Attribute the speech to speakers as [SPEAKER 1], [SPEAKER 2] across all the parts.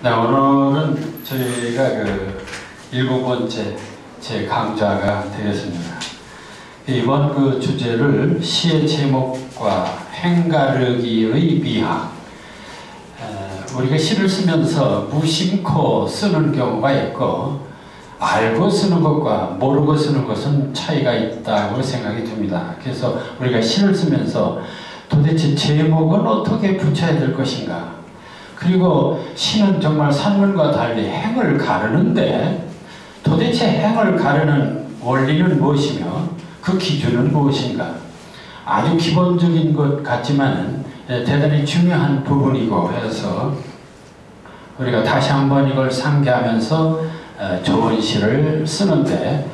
[SPEAKER 1] 네, 오늘은 저희가 일곱 번째 제 강좌가 되겠습니다. 이번 주제를 시의 제목과 행가르기의 비하. 우리가 시를 쓰면서 무심코 쓰는 경우가 있고 알고 쓰는 것과 모르고 쓰는 것은 차이가 있다고 생각이 듭니다. 그래서 우리가 시를 쓰면서 도대체 제목은 어떻게 붙여야 될 것인가, 그리고 시는 정말 산문과 달리 행을 가르는데 도대체 행을 가르는 원리는 무엇이며 그 기준은 무엇인가, 아주 기본적인 것 같지만 대단히 중요한 부분이고 해서 우리가 다시 한번 이걸 상기하면서 좋은 시를 쓰는데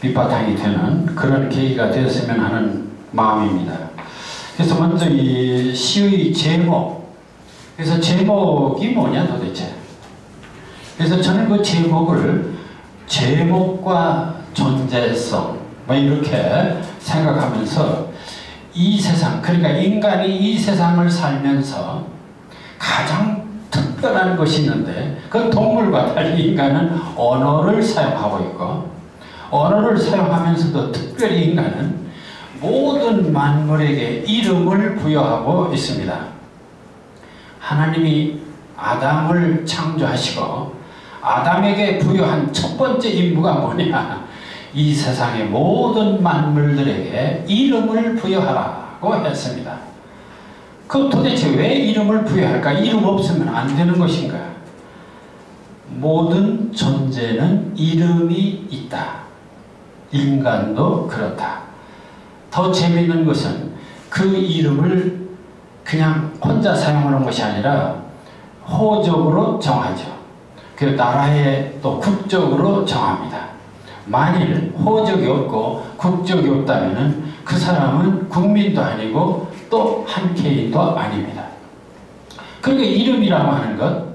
[SPEAKER 1] 밑바탕이 되는 그런 계기가 되었으면 하는 마음입니다. 그래서 먼저 이 시의 제목, 그래서 제목이 뭐냐 도대체. 그래서 저는 그 제목을 제목과 존재성 이렇게 생각하면서 이 세상, 그러니까 인간이 이 세상을 살면서 가장 특별한 것이 있는데, 그 동물과 달리 인간은 언어를 사용하고 있고, 언어를 사용하면서도 특별히 인간은 모든 만물에게 이름을 부여하고 있습니다. 하나님이 아담을 창조하시고 아담에게 부여한 첫 번째 임무가 뭐냐, 이 세상의 모든 만물들에게 이름을 부여하라고 했습니다. 그럼 도대체 왜 이름을 부여할까? 이름 없으면 안 되는 것인가? 모든 존재는 이름이 있다. 인간도 그렇다. 더 재미있는 것은 그 이름을 그냥 혼자 사용하는 것이 아니라 호적으로 정하죠. 그 나라의 또 국적으로 정합니다. 만일 호적이 없고 국적이 없다면 그 사람은 국민도 아니고 또 한 개인도 아닙니다. 그러니까 이름이라고 하는 것,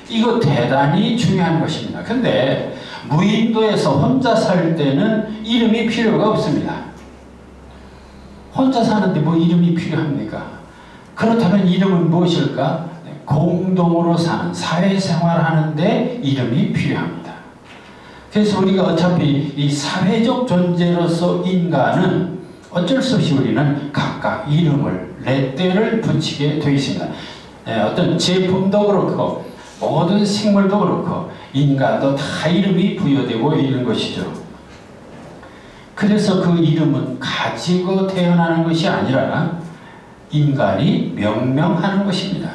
[SPEAKER 1] 이거 대단히 중요한 것입니다. 근데 무인도에서 혼자 살 때는 이름이 필요가 없습니다. 혼자 사는데 뭐 이름이 필요합니까? 그렇다면 이름은 무엇일까? 공동으로 사는, 사회생활 하는데 이름이 필요합니다. 그래서 우리가 어차피 이 사회적 존재로서 인간은 어쩔 수 없이 우리는 각각 이름을, 렛대를 붙이게 되어 있습니다. 어떤 제품도 그렇고 모든 생물도 그렇고 인간도 다 이름이 부여되고 있는 것이죠. 그래서 그 이름은 가지고 태어나는 것이 아니라 인간이 명명하는 것입니다.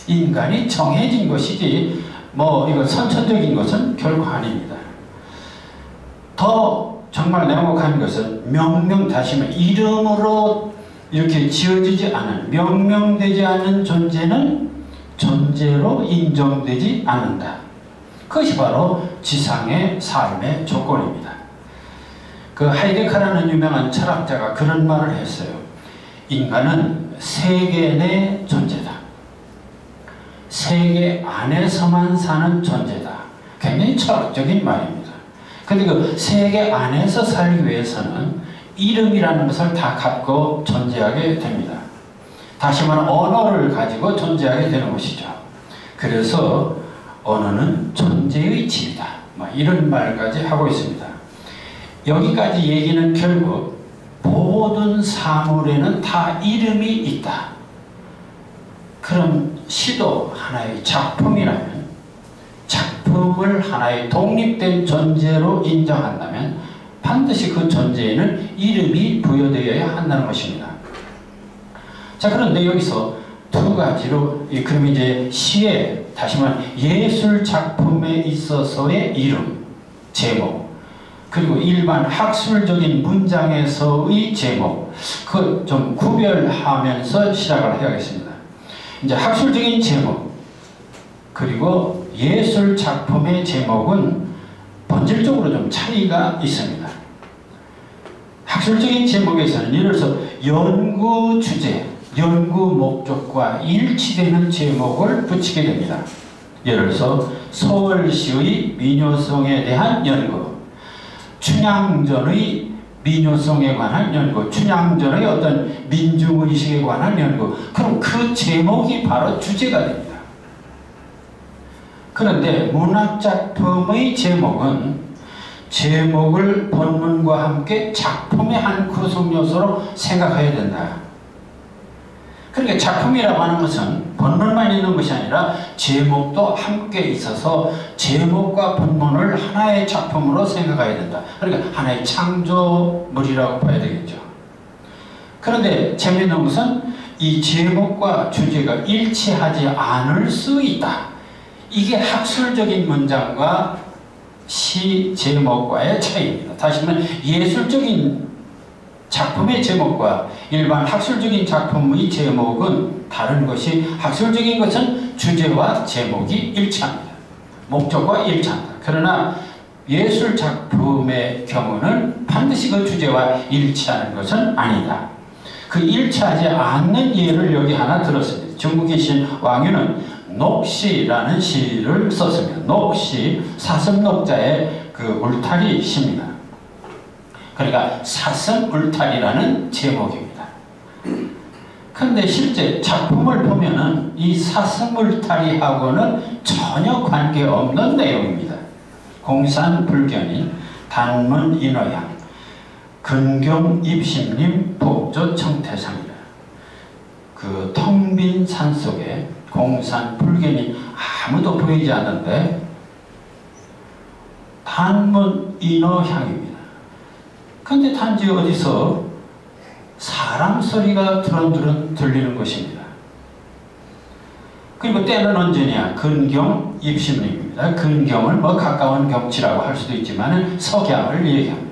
[SPEAKER 1] 인간이 정해진 것이지 이거 선천적인 것은 결코 아닙니다. 더 정말 냉혹한 것은 다시 말해 이름으로 이렇게 지어지지 않은, 명명되지 않는 존재는 존재로 인정되지 않는다. 그것이 바로 지상의 삶의 조건입니다. 그 하이데커라는 유명한 철학자가 그런 말을 했어요. 인간은 세계 내 존재다. 세계 안에서만 사는 존재다. 굉장히 철학적인 말입니다. 근데 그 세계 안에서 살기 위해서는 이름이라는 것을 다 갖고 존재하게 됩니다. 다시 말하면 언어를 가지고 존재하게 되는 것이죠. 그래서 언어는 존재의 질이다. 이런 말까지 하고 있습니다. 여기까지 얘기는 결국 모든 사물에는 다 이름이 있다. 그럼 시도 하나의 작품이라면, 작품을 하나의 독립된 존재로 인정한다면 반드시 그 존재에는 이름이 부여되어야 한다는 것입니다. 자, 그런데 여기서 두 가지로, 그럼 이제 시에, 다시 말하면 예술 작품에 있어서의 이름, 제목, 그리고 일반 학술적인 문장에서의 제목, 그 좀 구별하면서 시작을 해야겠습니다. 이제 학술적인 제목, 그리고 예술 작품의 제목은 본질적으로 좀 차이가 있습니다. 학술적인 제목에서는 예를 들어서 연구 주제, 연구 목적과 일치되는 제목을 붙이게 됩니다. 예를 들어서 서울시의 민요송에 대한 연구, 춘향전의 민요송에 관한 연구, 춘향전의 어떤 민중의식에 관한 연구, 그럼 그 제목이 바로 주제가 됩니다. 그런데 문학작품의 제목은 제목을 본문과 함께 작품의 한 구성 요소로 생각해야 된다. 그러니까 작품이라고 하는 것은 본문만 있는 것이 아니라 제목도 함께 있어서 제목과 본문을 하나의 작품으로 생각해야 된다. 그러니까 하나의 창조물이라고 봐야 되겠죠. 그런데 재미있는 것은 이 제목과 주제가 일치하지 않을 수 있다. 이게 학술적인 문장과 시 제목과의 차이입니다. 다시 말하면 예술적인 작품의 제목과 일반 학술적인 작품의 제목은 다른 것이, 학술적인 것은 주제와 제목이 일치합니다. 목적과 일치한다. 그러나 예술 작품의 경우는 반드시 그 주제와 일치하는 것은 아니다. 그 일치하지 않는 예를 여기 하나 들었습니다. 중국의 신 왕유는 녹시라는 시를 썼습니다. 녹시, 사슴녹자의 그 울타리 시입니다. 그러니까 사슴 울타리라는 제목입니다. 그런데 실제 작품을 보면은 이 사슴 울타리하고는 전혀 관계없는 내용입니다. 공산불견인 단문 인어양, 근경 입심님 복조 청태상이라. 그 텅 빈 산속에 공산불견이 아무도 보이지 않는데 단문 인어향입니다. 근데 단지 어디서 사람 소리가 두런두런 들리는 것입니다. 그리고 때는 언제냐? 근경 입심님입니다. 근경을 뭐 가까운 경치라고 할 수도 있지만 석양을 얘기합니다.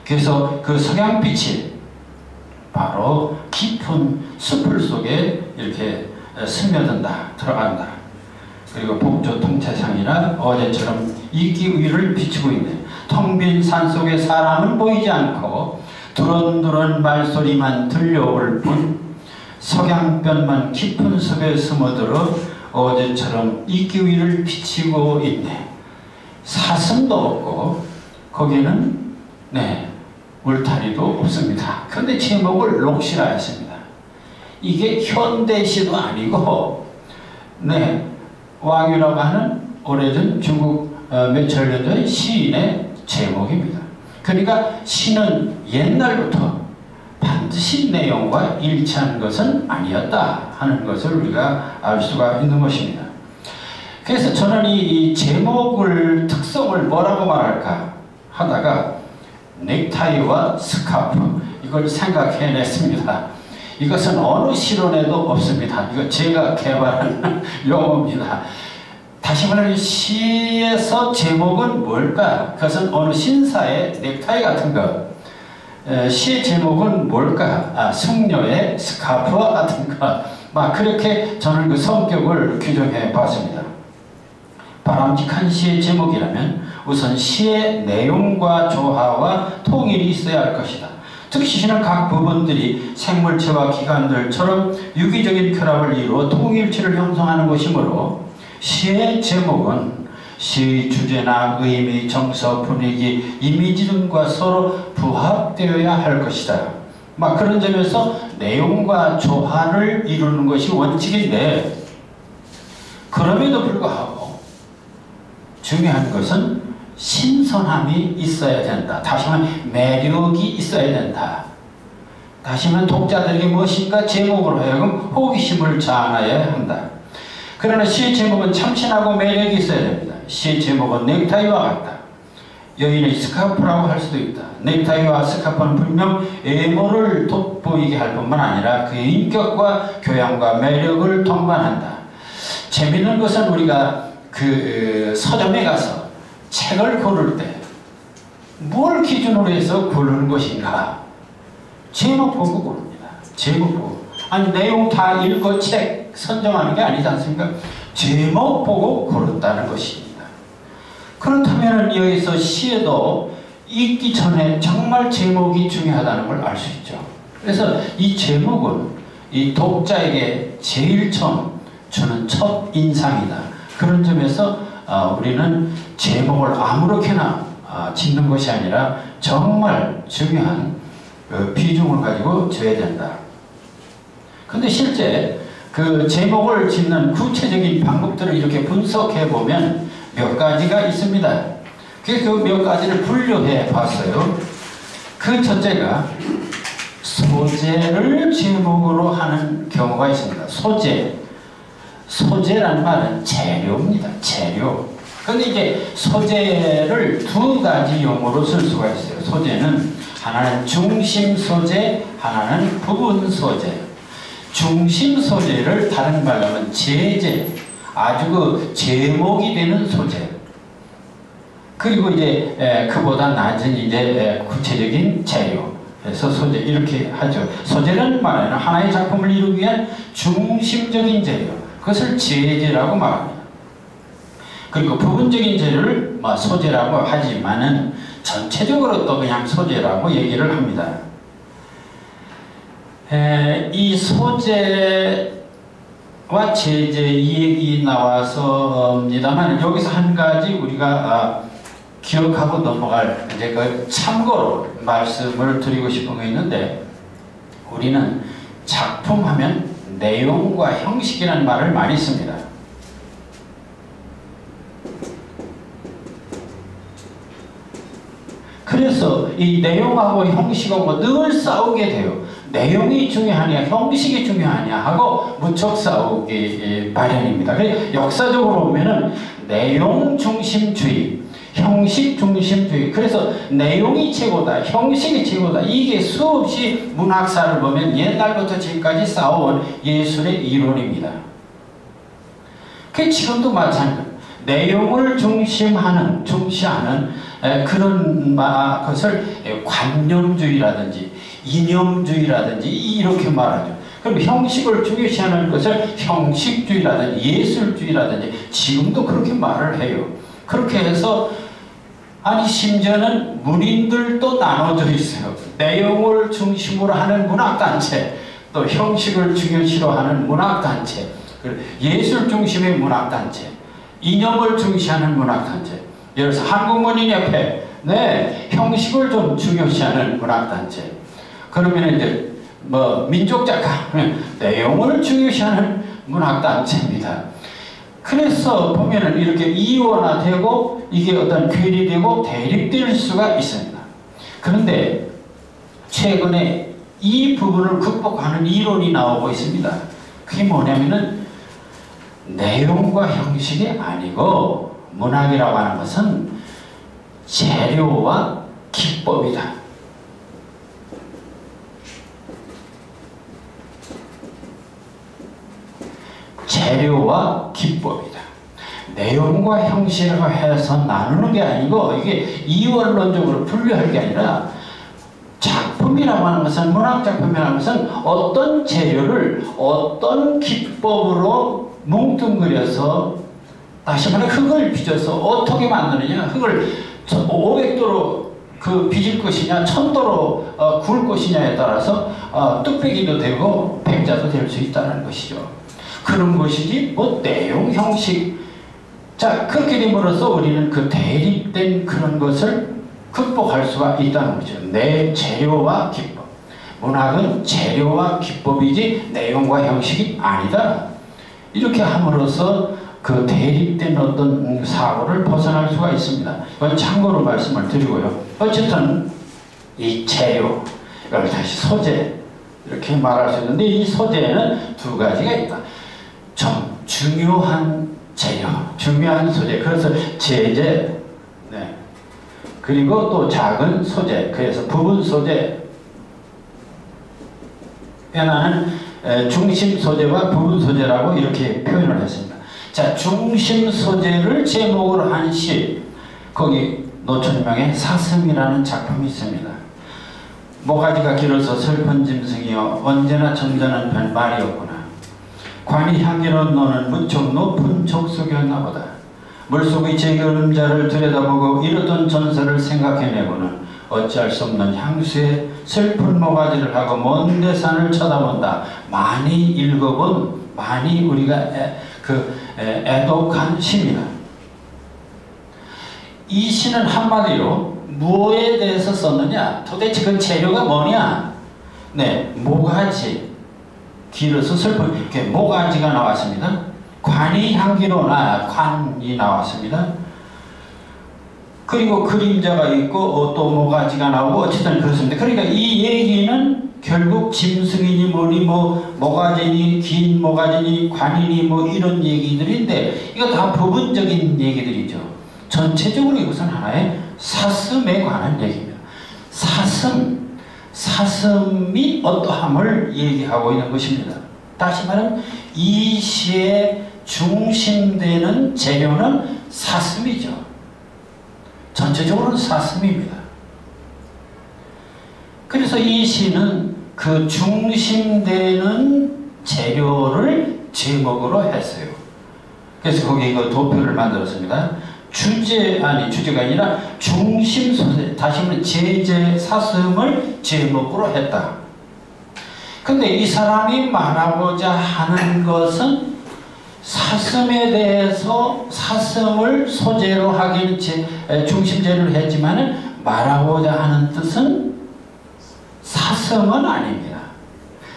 [SPEAKER 1] 그래서 그 석양빛이 바로 깊은 숲을 속에 이렇게 스며든다, 들어간다. 그리고 복조 통채상이라 어제처럼 이기 위를 비추고 있는 텅 빈 산속에 사람은 보이지 않고 두런두런 말소리만 들려올 뿐 석양변만 깊은 숲에 숨어들어 어제처럼 이기 위를 비치고 있네. 사슴도 없고 거기는 울타리도 없습니다. 그런데 제목을 녹시라 했습니다. 이게 현대시도 아니고 왕유라고 하는 오래전 중국 몇천 년 전 시인의 제목입니다. 그러니까 시는 옛날부터 반드시 내용과 일치하는 것은 아니었다 하는 것을 우리가 알 수가 있는 것입니다. 그래서 저는 이 제목을 특성을 뭐라고 말할까 하다가 넥타이와 스카프, 이걸 생각해냈습니다. 이것은 어느 실론에도 없습니다. 이거 제가 개발한 용어입니다. 다시 말하면 시에서 제목은 뭘까? 그것은 어느 신사의 넥타이 같은 것. 시의 제목은 뭘까? 승려의 스카프와 같은 것. 막 그렇게 저는 그 성격을 규정해 봤습니다. 바람직한 시의 제목이라면 우선 시의 내용과 조화와 통일이 있어야 할 것이다. 특히 시는 각 부분들이 생물체와 기관들처럼 유기적인 결합을 이루어 통일체를 형성하는 것이므로 시의 제목은 시의 주제나 의미, 정서, 분위기, 이미지 등과 서로 부합되어야 할 것이다. 막 그런 점에서 내용과 조화를 이루는 것이 원칙인데, 그럼에도 불구하고 중요한 것은 신선함이 있어야 된다. 다시 말하면 매력이 있어야 된다. 다시 말하면 독자들에게 무엇인가 제목으로 하여금 호기심을 자아내야 한다. 그러나 시의 제목은 참신하고 매력이 있어야 됩니다. 시의 제목은 넥타이와 같다. 여인의 스카프라고 할 수도 있다. 넥타이와 스카프는 분명 외모를 돋보이게 할 뿐만 아니라 그의 인격과 교양과 매력을 동반한다. 재미있는 것은 우리가 그 서점에 가서 책을 고를 때 뭘 기준으로 해서 고르는 것인가? 제목 보고 고릅니다. 제목 보고. 아니 내용 다 읽고 책 선정하는 게 아니지 않습니까? 제목 보고 고른다는 것입니다. 그렇다면 여기서 시에도 읽기 전에 정말 제목이 중요하다는 걸 알 수 있죠. 그래서 이 제목은 이 독자에게 제일 처음 주는 첫 인상이다. 그런 점에서 우리는 제목을 아무렇게나 짓는 것이 아니라 정말 중요한 비중을 가지고 줘야 된다. 근데 실제 그 제목을 짓는 구체적인 방법들을 이렇게 분석해 보면 몇 가지가 있습니다. 그 몇 가지를 분류해 봤어요. 그 첫째가 소재를 제목으로 하는 경우가 있습니다. 소재라는 말은 재료입니다. 재료. 근데 이제 소재를 두 가지 용어로 쓸 수가 있어요. 소재는 하나는 중심 소재, 하나는 부분 소재. 중심 소재를 다른 말로 하면 제재, 아주 그 제목이 되는 소재. 그리고 이제 그보다 낮은 이제 구체적인 재료. 그래서 소재 이렇게 하죠. 소재라는 말에는 하나의 작품을 이루기 위한 중심적인 재료. 그것을 제재라고 말합니다. 그리고 부분적인 재료를 소재라고 하지만은 전체적으로 또 그냥 소재라고 얘기를 합니다. 이 소재와 제재 이 얘기 나와서입니다만 여기서 한 가지 우리가 기억하고 넘어갈 이제 그 참고로 말씀을 드리고 싶은 거 있는데, 우리는 작품하면 내용과 형식이라는 말을 많이 씁니다. 그래서 이 내용하고 형식하고 늘 싸우게 돼요. 내용이 중요하냐 형식이 중요하냐 하고 무척 싸우기 마련입니다. 그래서 역사적으로 보면은 내용 중심주의, 형식 중심주의, 그래서 내용이 최고다, 형식이 최고다, 이게 수없이 문학사를 보면 옛날부터 지금까지 싸워온 예술의 이론입니다. 그 지금도 마찬가지입니다. 내용을 중시하는 그런 것을 관념주의라든지 이념주의라든지 이렇게 말하죠. 그럼 형식을 중요시하는 것을 형식주의라든지 예술주의라든지 지금도 그렇게 말을 해요. 그렇게 해서 아니 심지어는 문인들도 나눠져 있어요. 내용을 중심으로 하는 문학단체, 또 형식을 중요시로 하는 문학단체, 예술 중심의 문학단체, 이념을 중시하는 문학단체. 예를 들어서 한국문인협회, 형식을 좀 중요시하는 문학단체. 그러면 이제 민족작가, 내용을 중요시하는 문학단체입니다. 그래서 보면은 이렇게 이원화되고 이게 어떤 괴리되고 대립될 수가 있습니다. 그런데 최근에 이 부분을 극복하는 이론이 나오고 있습니다. 그게 뭐냐면은 내용과 형식이 아니고 문학이라고 하는 것은 재료와 기법이다. 재료와 기법이다. 내용과 형식이라고 해서 나누는 게 아니고 이게 이원론적으로 분류할 게 아니라 작품이라고 하는 것은, 문학작품이라는 것은 어떤 재료를 어떤 기법으로 뭉뚱그려서, 다시 말해 흙을 빚어서 어떻게 만드느냐, 흙을 500도로 빚을 것이냐 1000도로 구울 것이냐에 따라서 뚝배기도 되고 백자도 될 수 있다는 것이죠. 그런 것이지 내용 형식. 자, 그렇게 됨으로써 우리는 그 대립된 그런 것을 극복할 수가 있다는 거죠. 내 재료와 기법. 문학은 재료와 기법이지 내용과 형식이 아니다. 이렇게 함으로써 그 대립된 어떤 사고를 벗어날 수가 있습니다. 이건 참고로 말씀을 드리고요. 어쨌든 이 재료, 이걸 다시 소재 이렇게 말할 수 있는데, 이 소재에는 두 가지가 있다. 좀 중요한 재료, 중요한 소재, 그래서 제재, 그리고 또 작은 소재, 그래서 부분 소재. 나는 중심 소재와 부분 소재라고 이렇게 표현을 했습니다. 자, 중심 소재를 제목으로 한 시, 거기 노천명의 사슴이라는 작품이 있습니다. 모가지가 길어서 슬픈 짐승이여 언제나 점잖은 변말이었구나. 관이 향기로운 너는 무척 높은 족속이었나 보다. 물속의 제그름자를 들여다보고 이르던 전설을 생각해내고는 어찌할 수 없는 향수에 슬픈 모가지를 하고 먼 대산을 쳐다본다. 많이 읽어본, 많이 우리가 애독한 시입니다. 이 시는 한마디로 무엇에 대해서 썼느냐? 도대체 그 재료가 뭐냐? 모가지. 길어서 슬픈 이렇게 모가지가 나왔습니다. 관이 향기로나 관이 나왔습니다. 그리고 그림자가 있고 또 모가지가 나오고 어쨌든 그렇습니다. 그러니까 이 얘기는 결국 짐승이니 뭐니 뭐 모가지니 긴 모가지니 관이니 뭐 이런 얘기들인데 이거 다 부분적인 얘기들이죠. 전체적으로 이것은 하나의 사슴에 관한 얘기입니다. 사슴이 어떠함을 얘기하고 있는 것입니다. 다시 말하면 이 시의 중심되는 재료는 사슴이죠. 전체적으로는 사슴입니다. 그래서 이 시는 그 중심되는 재료를 제목으로 했어요. 그래서 거기에 그 도표를 만들었습니다. 주제가 아니라 중심 소재, 다시 말하면 제재 사슴을 제목으로 했다. 근데 이 사람이 말하고자 하는 것은 사슴에 대해서 사슴을 소재로 하기는 중심재료를 했지만은 말하고자 하는 뜻은 사슴은 아닙니다.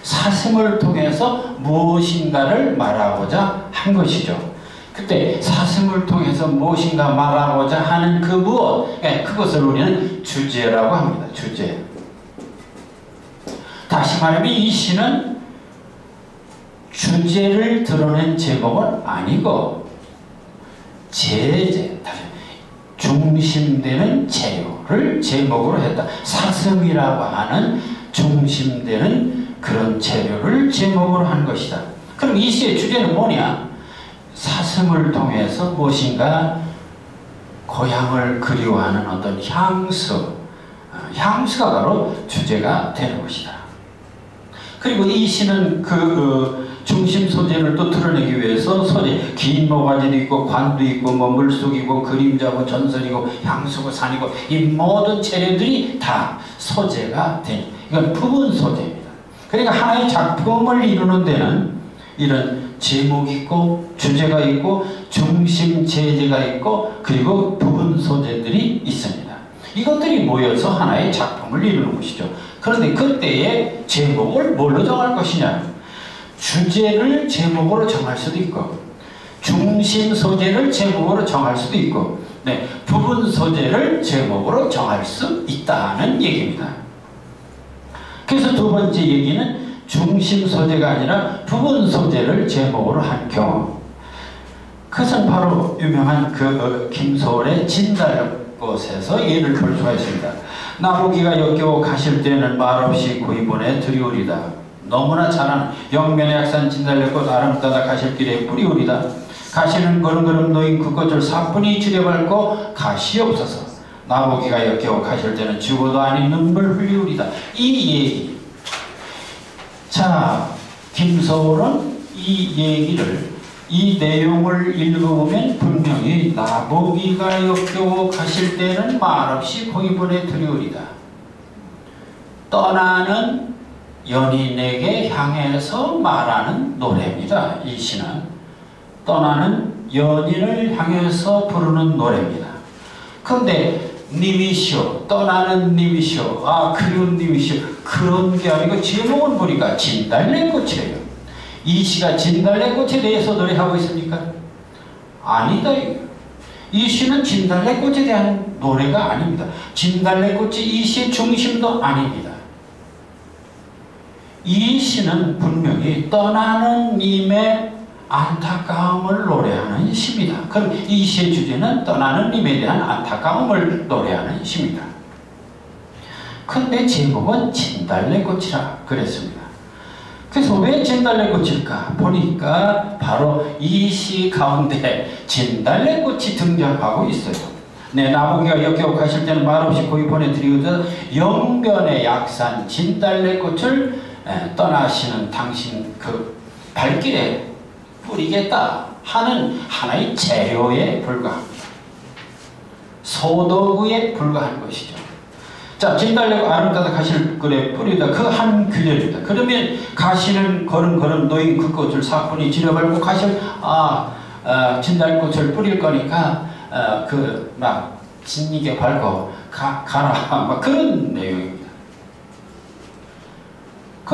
[SPEAKER 1] 사슴을 통해서 무엇인가를 말하고자 한 것이죠. 그때 사슴을 통해서 무엇인가 말하고자 하는 그 무엇, 그것을 우리는 주제라고 합니다. 주제. 다시 말하면 이 시는 주제를 드러낸 제목은 아니고 제재, 중심되는 재료를 제목으로 했다. 사슴이라고 하는 중심되는 그런 재료를 제목으로 한 것이다. 그럼 이 시의 주제는 뭐냐? 사슴을 통해서 무엇인가 고향을 그리워하는 어떤 향수가 바로 주제가 되는 것이다. 그리고 이 시는 그 중심 소재를 또 드러내기 위해서 소재, 긴 모가지도 있고 관도 있고 뭐 물속이고 그림자고 전설이고 향수고 산이고 이 모든 재료들이 다 소재가 된, 이건 부분 소재입니다. 그러니까 하나의 작품을 이루는 데는 이런 제목이 있고 주제가 있고 중심 제재가 있고 그리고 부분 소재들이 있습니다. 이것들이 모여서 하나의 작품을 이루는 것이죠. 그런데 그때의 제목을 뭘로 정할 것이냐? 주제를 제목으로 정할 수도 있고 중심 소재를 제목으로 정할 수도 있고 부분 소재를 제목으로 정할 수 있다는 얘기입니다. 그래서 두 번째 얘기는 중심 소재가 아니라 부분 소재를 제목으로 한 경우, 그것은 바로 유명한 그 김소월의 진달꽃에서 예를 볼 수가 있습니다. 나보기가 역겨워 가실 때는 말없이 고이본에 들이오리다. 너무나 잘하는 영면의 약산 진달래꽃 아름다다 가실 길에 뿌리오리다. 가시는 걸음걸음 놓인 그 꽃을 사뿐히 지려밟고 가시옵소서. 나보기가 역겨워 가실 때는 죽어도 아닌 눈물 흘리오리다. 이 얘기. 자, 김소월은 이 얘기를, 이 내용을 읽어보면 분명히 나보기가 역겨워 가실 때는 말없이 고이본에 들이오리다. 떠나는 연인에게 향해서 말하는 노래입니다. 이 시는 떠나는 연인을 향해서 부르는 노래입니다. 그런데 님이시오, 떠나는 님이시오, 그리운 님이시오, 그런 게 아니고 제목은 보니까 진달래꽃이에요. 이 시가 진달래꽃에 대해서 노래하고 있습니까? 아니다. 이 시는 진달래꽃에 대한 노래가 아닙니다. 진달래꽃이 이 시의 중심도 아닙니다. 이 시는 분명히 떠나는 님의 안타까움을 노래하는 시입니다. 그럼 이 시의 주제는 떠나는 님에 대한 안타까움을 노래하는 시입니다. 근데 제목은 진달래꽃이라 그랬습니다. 그래서 왜 진달래꽃일까? 보니까 바로 이 시 가운데 진달래꽃이 등장하고 있어요. 나보기가 역겨워 가실 때는 말없이 고이본에 들이오듯 영변의 약산 진달래꽃을 떠나시는 당신 그 발길에 뿌리겠다 하는 하나의 재료에 불과합니다. 소도구에 불과한 것이죠. 자, 진달래꽃 아름다다 가실 길에 뿌리다, 그 한 규절입니다. 그러면 가시는 걸음걸음 놓인 그 꽃을 사뿐히 지려밟고 가실 진달꽃을 뿌릴 거니까 막 진이게 밟고 가라 막 그런 내용입니다.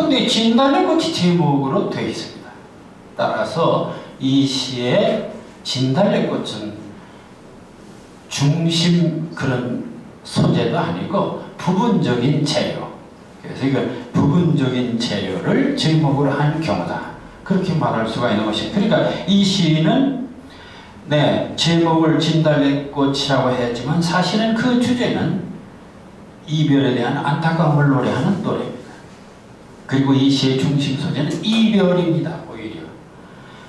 [SPEAKER 1] 근데 진달래 꽃이 제목으로 되어 있습니다. 따라서 이 시의 진달래 꽃은 중심 그런 소재도 아니고 부분적인 재료. 그래서 이걸 부분적인 재료를 제목으로 한 경우다. 그렇게 말할 수가 있는 것입니다. 그러니까 이 시는 제목을 진달래꽃이라고 했지만 사실은 그 주제는 이별에 대한 안타까움을 노래하는 노래입니다. 그리고 이 시의 중심 소재는 이별입니다. 오히려.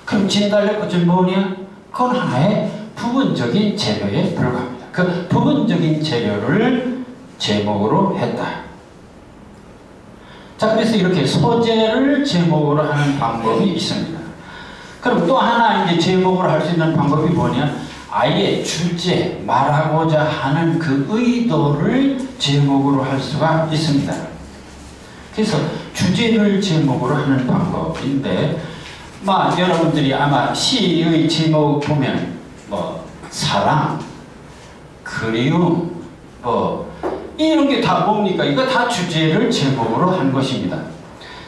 [SPEAKER 1] 그럼 진달래꽃은 뭐냐? 그건 하나의 부분적인 재료에 불과합니다. 그 부분적인 재료를 제목으로 했다. 자, 그래서 이렇게 소재를 제목으로 하는 방법이 있습니다. 그럼 또 하나 이제 제목으로 할 수 있는 방법이 뭐냐? 아예 주제, 말하고자 하는 그 의도를 제목으로 할 수가 있습니다. 그래서 주제를 제목으로 하는 방법인데, 여러분들이 아마 시의 제목 보면 사랑, 그리움, 이런 게 다 뭡니까? 이거 다 주제를 제목으로 한 것입니다.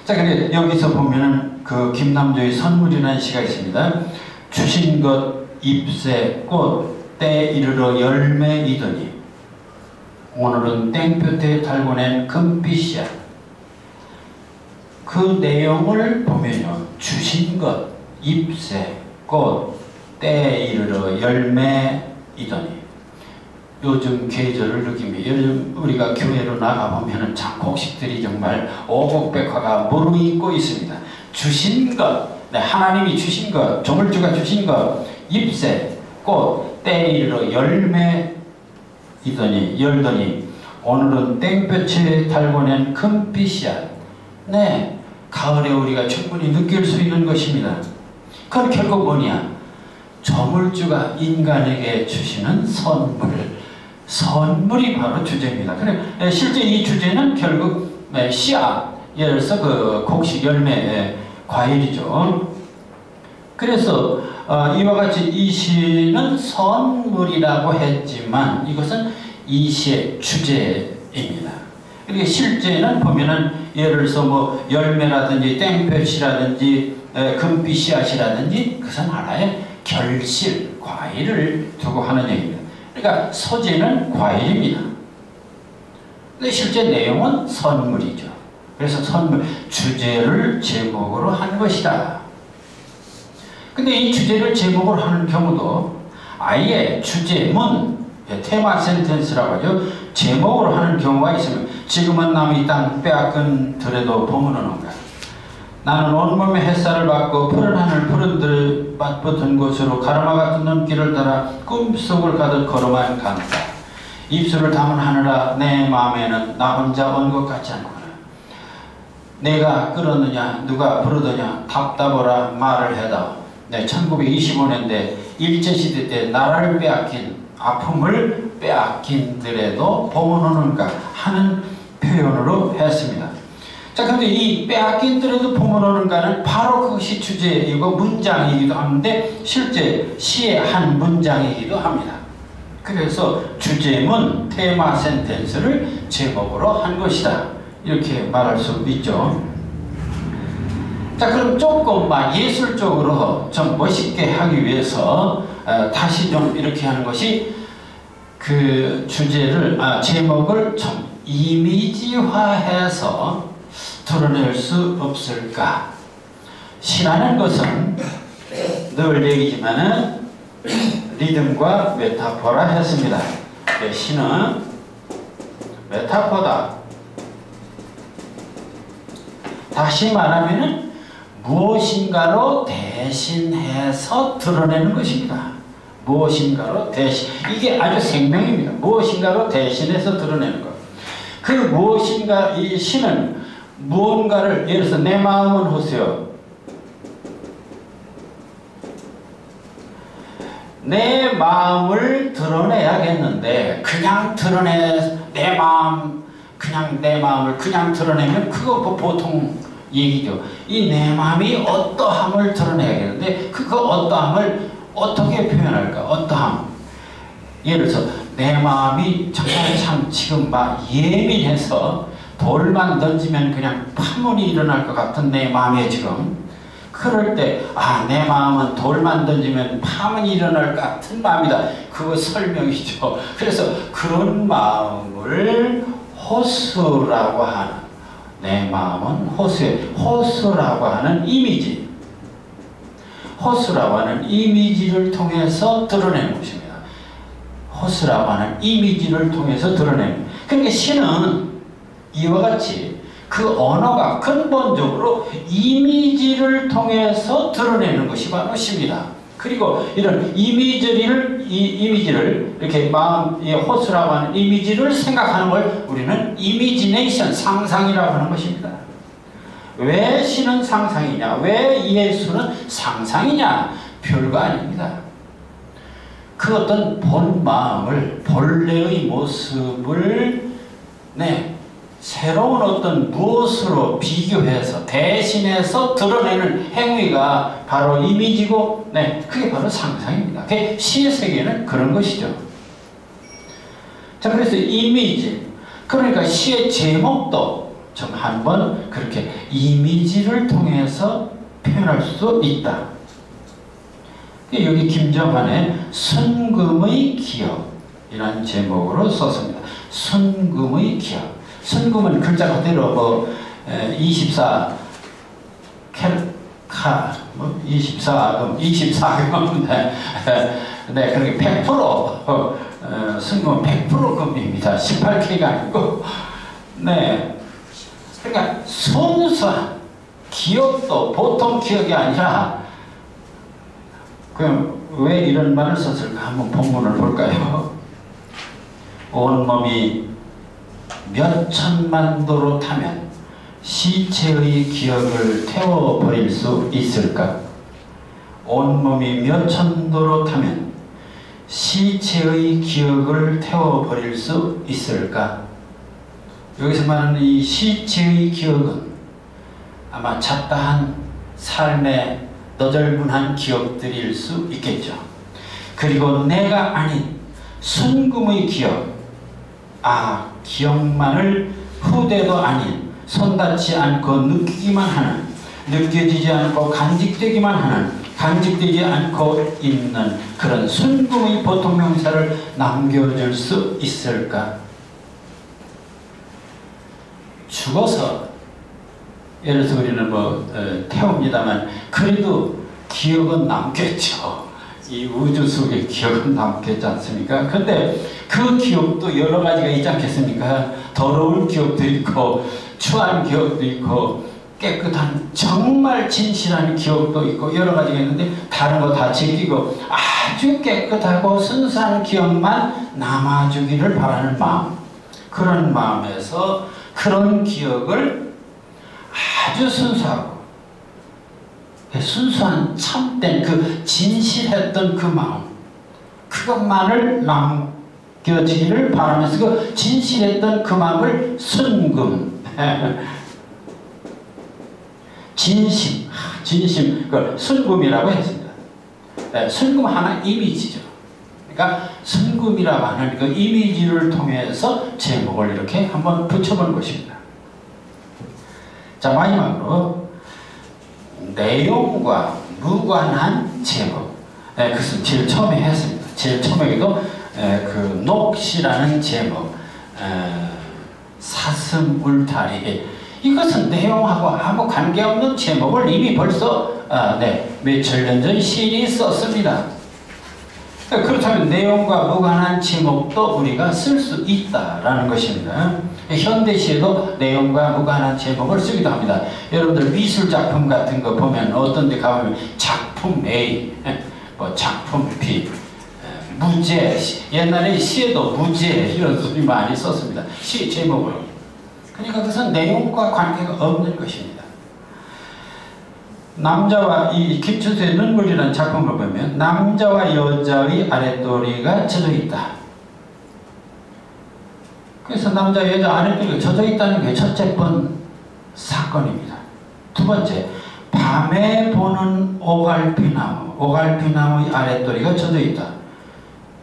[SPEAKER 1] 자, 근데 여기서 보면은 그 김남조의 선물이라는 시가 있습니다. 주신 것 잎새 꽃 때 이르러 열매이더니 오늘은 땡볕에 달궈낸 금빛이야. 그 내용을 보면요, 주신 것 잎새 꽃 때 이르러 열매이더니, 요즘 계절을 느끼며 요즘 우리가 교회로 나가보면 장곡식들이 정말 오곡백화가 무르익고 있습니다. 주신 것, 하나님이 주신 것, 조물주가 주신 것, 잎새, 꽃, 때 이르러 열더니 오늘은 땡볕에 달궈낸 금빛이야. 가을에 우리가 충분히 느낄 수 있는 것입니다. 그건 결국 뭐냐? 조물주가 인간에게 주시는 선물이 바로 주제입니다. 그래, 실제 이 주제는 결국 씨앗, 예를 들어서 그 곡식 열매, 과일이죠. 그래서 이와 같이 이 시는 선물이라고 했지만 이것은 이 시의 주제입니다. 그러니까 실제는 보면은 예를 들어서 열매라든지 땡볕이라든지 금빛 씨앗이라든지 그것은 하나의 결실, 과일을 두고 하는 얘기입니다. 그러니까 소재는 과일입니다. 근데 실제 내용은 선물이죠. 그래서 선물, 주제를 제목으로 한 것이다. 근데 이 주제를 제목으로 하는 경우도 아예 주제문, 테마 센텐스라고 하죠. 제목으로 하는 경우가 있으면, 지금은 남의 땅 빼앗긴 들에도 봄은 오는가. 나는 온몸에 햇살을 받고 푸른 하늘 푸른 들 맞붙은 곳으로 가르마 같은 눈길을 따라 꿈속을 가득 걸어만 간다. 입술을 담은하느라 내 마음에는 나 혼자 온 것 같지 않구나. 내가 끌었느냐 누가 부르더냐 답답하라 말을 해다. 1925년대 일제시대 때 나라를 빼앗긴, 아픔을 빼앗긴들에도 봄은 오는가 하는 표현으로 했습니다. 자, 그런데 이 빼앗긴들에도 봄은 오는가는 바로 그것이 주제이고 문장이기도 하는데 실제 시의 한 문장이기도 합니다. 그래서 주제문, 테마 센텐스를 제목으로 한 것이다. 이렇게 말할 수 있죠. 자, 그럼 조금 예술적으로 좀 멋있게 하기 위해서 다시 좀 이렇게 하는 것이, 그 주제를, 제목을 좀 이미지화해서 드러낼 수 없을까? 시라는 것은 늘 얘기지만은 리듬과 메타포라 했습니다. 시는 메타포다. 다시 말하면은 무엇인가로 대신해서 드러내는 것입니다. 무엇인가로 대신, 이게 아주 생명입니다. 무엇인가로 대신해서 드러내는 것. 그 무엇인가, 이 시는 무언가를, 예를 들어서 내 마음은 보세요. 내 마음을 드러내야겠는데 그냥 내 마음을 그냥 드러내면 그거 보통 얘기죠. 이 내 마음이 어떠함을 드러내야겠는데 그 어떠함을 어떻게 표현할까? 어떠함. 예를 들어서 내 마음이 정말 참 지금 예민해서 돌만 던지면 그냥 파문이 일어날 것 같은 내 마음에 지금 그럴 때 내 마음은 돌만 던지면 파문이 일어날 것 같은 마음이다. 그거 설명이죠. 그래서 그런 마음을 호수라고 하는, 내 마음은 호수라고 하는 이미지, 호수라고 하는 이미지를 통해서 드러내는 것입니다. 호수라고 하는 이미지를 통해서 드러내는. 그러니까 시는 이와 같이 그 언어가 근본적으로 이미지를 통해서 드러내는 것이 바로 시입니다. 그리고 이런 이미지를 이렇게 마음의 호수라고 하는 이미지를 생각하는 걸 우리는 이미지네이션, 상상이라고 하는 것입니다. 왜 시는 상상이냐? 왜 예수는 상상이냐? 별거 아닙니다. 그 어떤 본 마음을, 본래의 모습을 새로운 어떤 무엇으로 비교해서 대신해서 드러내는 행위가 바로 이미지고, 그게 바로 상상입니다. 그게 시의 세계는 그런 것이죠. 자, 그래서 이미지, 그러니까 시의 제목도 좀 한번 그렇게 이미지를 통해서 표현할 수 있다. 여기 김정환의 순금의 기억이라는 제목으로 썼습니다. 순금의 기억. 순금은 글자 그대로 24금, 24금, 그렇게 100%, 순금은 100% 금입니다. 18K가 아니고, 그러니까 순수한 기억도 보통 기억이 아니라, 그럼 왜 이런 말을 썼을까? 한번 본문을 볼까요? 온몸이 몇 천만 도로 타면 시체의 기억을 태워버릴 수 있을까? 온몸이 몇 천도로 타면 시체의 기억을 태워버릴 수 있을까? 여기서 말하는 이 시체의 기억은 아마 잡다한 삶의 너절분한 기억들일 수 있겠죠. 그리고 내가 아닌 순금의 기억, 기억만을 후대도 아닌 손닿지 않고 느끼기만 하는, 느껴지지 않고 간직되기만 하는, 간직되지 않고 있는 그런 순금의 보통 명사를 남겨줄 수 있을까? 죽어서 예를 들어서 우리는 태웁니다만 그래도 기억은 남겠죠. 이 우주 속의 기억은 남겠지 않습니까? 근데 그 기억도 여러 가지가 있지 않겠습니까? 더러운 기억도 있고 추한 기억도 있고 깨끗한 정말 진실한 기억도 있고 여러 가지가 있는데 다른 거 다 제끼고 아주 깨끗하고 순수한 기억만 남아주기를 바라는 마음, 그런 마음에서 그런 기억을 아주 순수하고 순수한 참된 그 진실했던 그 마음, 그것만을 남겨지기를 바라면서 그 진실했던 그 마음을 순금, 진심, 그 순금이라고 했습니다. 순금 하나 이미지죠. 그러니까 순금이라고 하는 그 이미지를 통해서 제목을 이렇게 한번 붙여본 것입니다. 자, 마지막으로 내용과 무관한 제목, 그것은 제일 처음에 했습니다. 제일 처음에도 그 녹시라는 제목, 사슴 울타리, 이것은 내용하고 아무 관계없는 제목을 이미 벌써 며칠 년 전 시인이 썼습니다. 그렇다면 내용과 무관한 제목도 우리가 쓸 수 있다라는 것입니다. 현대시에도 내용과 무관한 제목을 쓰기도 합니다. 여러분들 미술작품 같은 거 보면 어떤 데 가보면 작품 A, 작품 B, 무제, 옛날에 시에도 무제 이런 소리 많이 썼습니다. 시 제목으로. 그러니까 그것은 내용과 관계가 없는 것입니다. 남자와 이 김춘수의 눈물이라는 작품을 보면 남자와 여자의 아랫도리가 젖어 있다. 그래서 남자 여자 아랫도리가 젖어 있다는 게 첫째 번 사건입니다. 두 번째, 밤에 보는 오갈피나무의 아랫도리가 젖어 있다.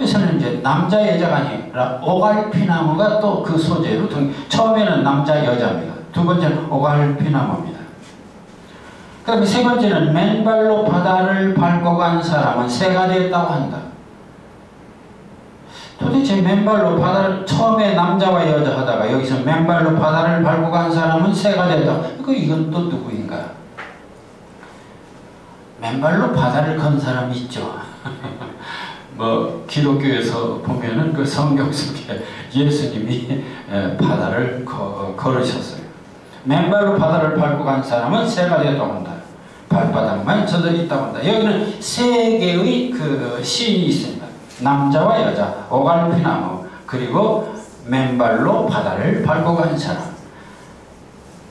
[SPEAKER 1] 그래서는 이제 남자 여자가 아니라 오갈피나무가 또 그 소재로 처음에는 남자 여자입니다. 두 번째는 오갈피나무입니다. 그 다음에 세 번째는 맨발로 바다를 밟고 간 사람은 새가 되었다고 한다. 도대체 맨발로 바다를 처음에 남자와 여자 하다가 여기서 맨발로 바다를 밟고 간 사람은 새가 됐다. 이건 또 누구인가? 맨발로 바다를 건 사람이 있죠. 뭐 기독교에서 보면은 그 성경 속에 예수님이 바다를 걸으셨어요. 맨발로 바다를 밟고 간 사람은 새가 되었다고 한다. 발바닥만 젖어 있다고 한다. 여기는 세 개의 그 시인이 있습니다. 남자와 여자, 오갈피나무, 그리고 맨발로 바다를 밟고 간 사람.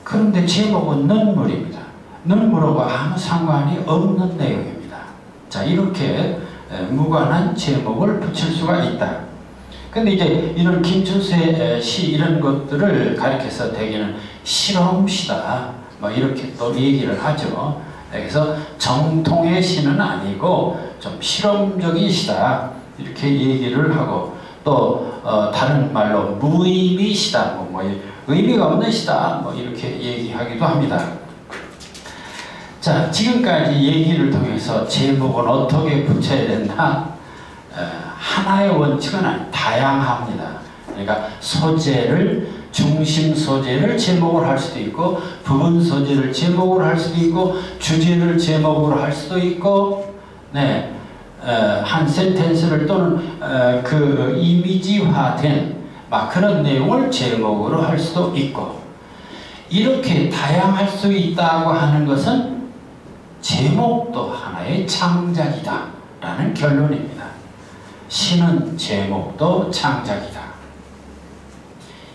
[SPEAKER 1] 그런데 제목은 눈물입니다. 눈물하고 아무 상관이 없는 내용입니다. 자, 이렇게 무관한 제목을 붙일 수가 있다. 근데 이제 이런 김춘수의 시 이런 것들을 가리켜서 대개는 실험시다, 뭐 이렇게 또 얘기를 하죠. 그래서 정통의 시는 아니고 좀 실험적인 시다, 이렇게 얘기를 하고, 또 다른 말로 무의미 시다, 뭐 의미가 없는 시다, 뭐 이렇게 얘기하기도 합니다. 자, 지금까지 얘기를 통해서 제목은 어떻게 붙여야 된다? 하나의 원칙은 아니, 다양합니다. 그러니까 소재를, 중심 소재를 제목을 할 수도 있고, 부분 소재를 제목을 할 수도 있고, 주제를 제목으로 할 수도 있고, 네, 한 센텐스를 또는 그 이미지화된 막 그런 내용을 제목으로 할 수도 있고, 이렇게 다양할 수 있다고 하는 것은 제목도 하나의 창작이다 라는 결론입니다. 시는 제목도 창작이다.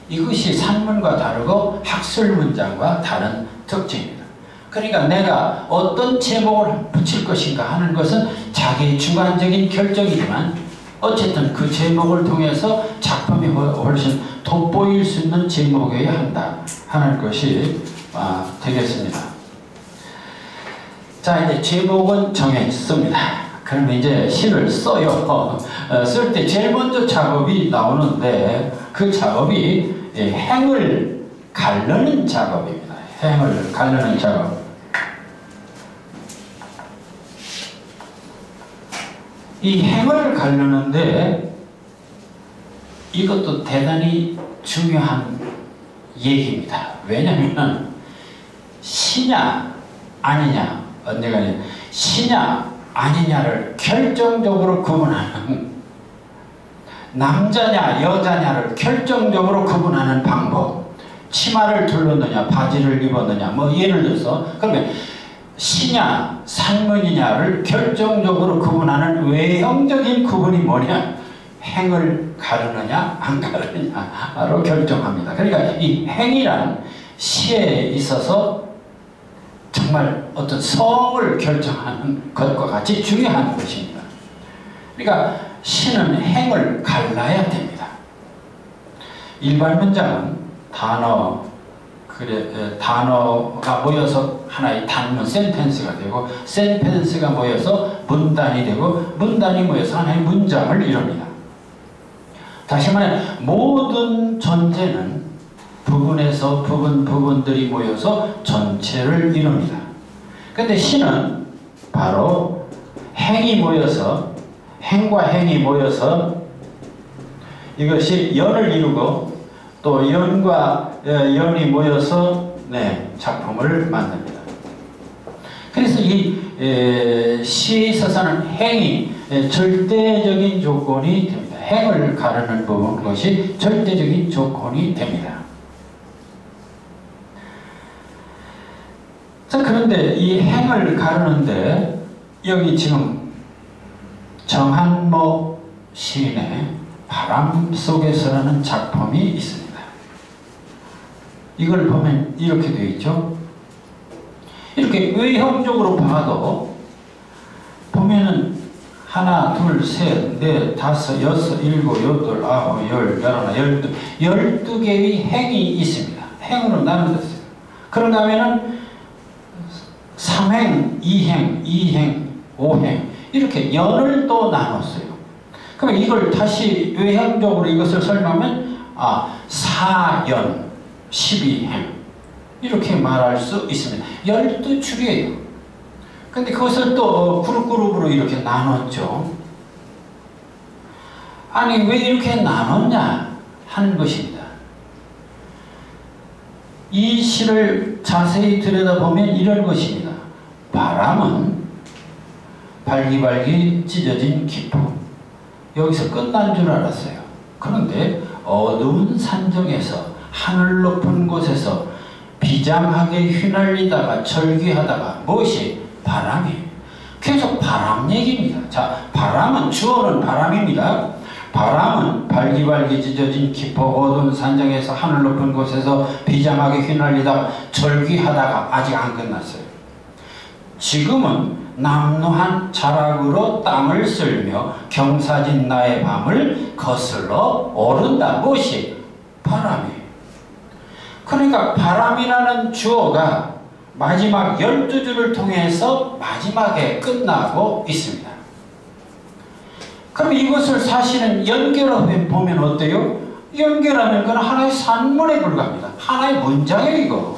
[SPEAKER 1] 이것이 산문과 다르고 학술문장과 다른 특징입니다. 그러니까 내가 어떤 제목을 붙일 것인가 하는 것은 자기의 주관적인 결정이지만, 어쨌든 그 제목을 통해서 작품이 훨씬 돋보일 수 있는 제목이어야 한다 하는 것이 되겠습니다. 자, 이제 제목은 정했습니다. 그러면 이제 시를 써요. 쓸 때 제일 먼저 작업이 나오는데, 그 작업이 행을 가르는 작업입니다. 행을 가르는 작업. 이 행을 가르는데 이것도 대단히 중요한 얘기입니다. 왜냐하면 시냐 아니냐, 언제가 시냐 아니냐를 결정적으로 구분하는, 남자냐 여자냐를 결정적으로 구분하는 방법, 치마를 둘렀느냐 바지를 입었느냐, 뭐 예를 들어서 그러면 시냐 산문이냐를 결정적으로 구분하는 외형적인 구분이 뭐냐? 행을 가르느냐 안 가르느냐로 결정합니다. 그러니까 이 행이란 시에 있어서 정말 어떤 성을 결정하는 것과 같이 중요한 것입니다. 그러니까 시는 행을 갈라야 됩니다. 일반 문장은 단어가 모여서 하나의 단문 센텐스가 되고, 센텐스가 모여서 문단이 되고, 문단이 모여서 하나의 문장을 이룹니다. 다시 말해 모든 존재는 부분에서 부분들이 모여서 전체를 이룹니다. 근데 시는 바로 행이 모여서, 행과 행이 모여서 이것이 연을 이루고, 또 연과 연이 모여서 작품을 만듭니다. 그래서 이 시에 있어서는 행이 절대적인 조건이 됩니다. 행을 가르는 부분, 것이 절대적인 조건이 됩니다. 자, 그런데 이 행을 가르는데 여기 지금 정한모 시인의 바람 속에서라는 작품이 있습니다. 이걸 보면 이렇게 되어 있죠. 이렇게 외형적으로 봐도 보면은 하나, 둘, 셋, 넷, 다섯, 여섯, 일곱, 여덟, 아홉, 열, 열하나, 12개의 행이 있습니다. 행으로 나누었어요. 그런가 하면은 3행, 2행, 2행, 5행 이렇게 연을 또 나눴어요. 그럼 이걸 다시 외향적으로 이것을 설명하면 사연 12행 이렇게 말할 수 있습니다. 12줄이에요. 근데 그것을 또 그룹으로 이렇게 나눴죠. 아니 왜 이렇게 나눴냐 하는 것입니다. 이 시를 자세히 들여다보면 이런 것입니다. 바람은 발기발기 찢어진 기포. 여기서 끝난 줄 알았어요. 그런데 어두운 산정에서 하늘 높은 곳에서 비장하게 휘날리다가 절규하다가 무엇이? 바람이. 계속 바람 얘기입니다. 자, 바람은 주어는 바람입니다. 바람은 발기발기 찢어진 기포 어두운 산정에서 하늘 높은 곳에서 비장하게 휘날리다가 절규하다가 아직 안 끝났어요. 지금은 남루한 자락으로 땅을 쓸며 경사진 나의 밤을 거슬러 오른다. 무엇이? 바람이. 그러니까 바람이라는 주어가 마지막 12줄을 통해서 마지막에 끝나고 있습니다. 그럼 이것을 사실은 연결해 보면 어때요? 연결하는 건 하나의 산문에 불과합니다. 하나의 문장이에요, 이거.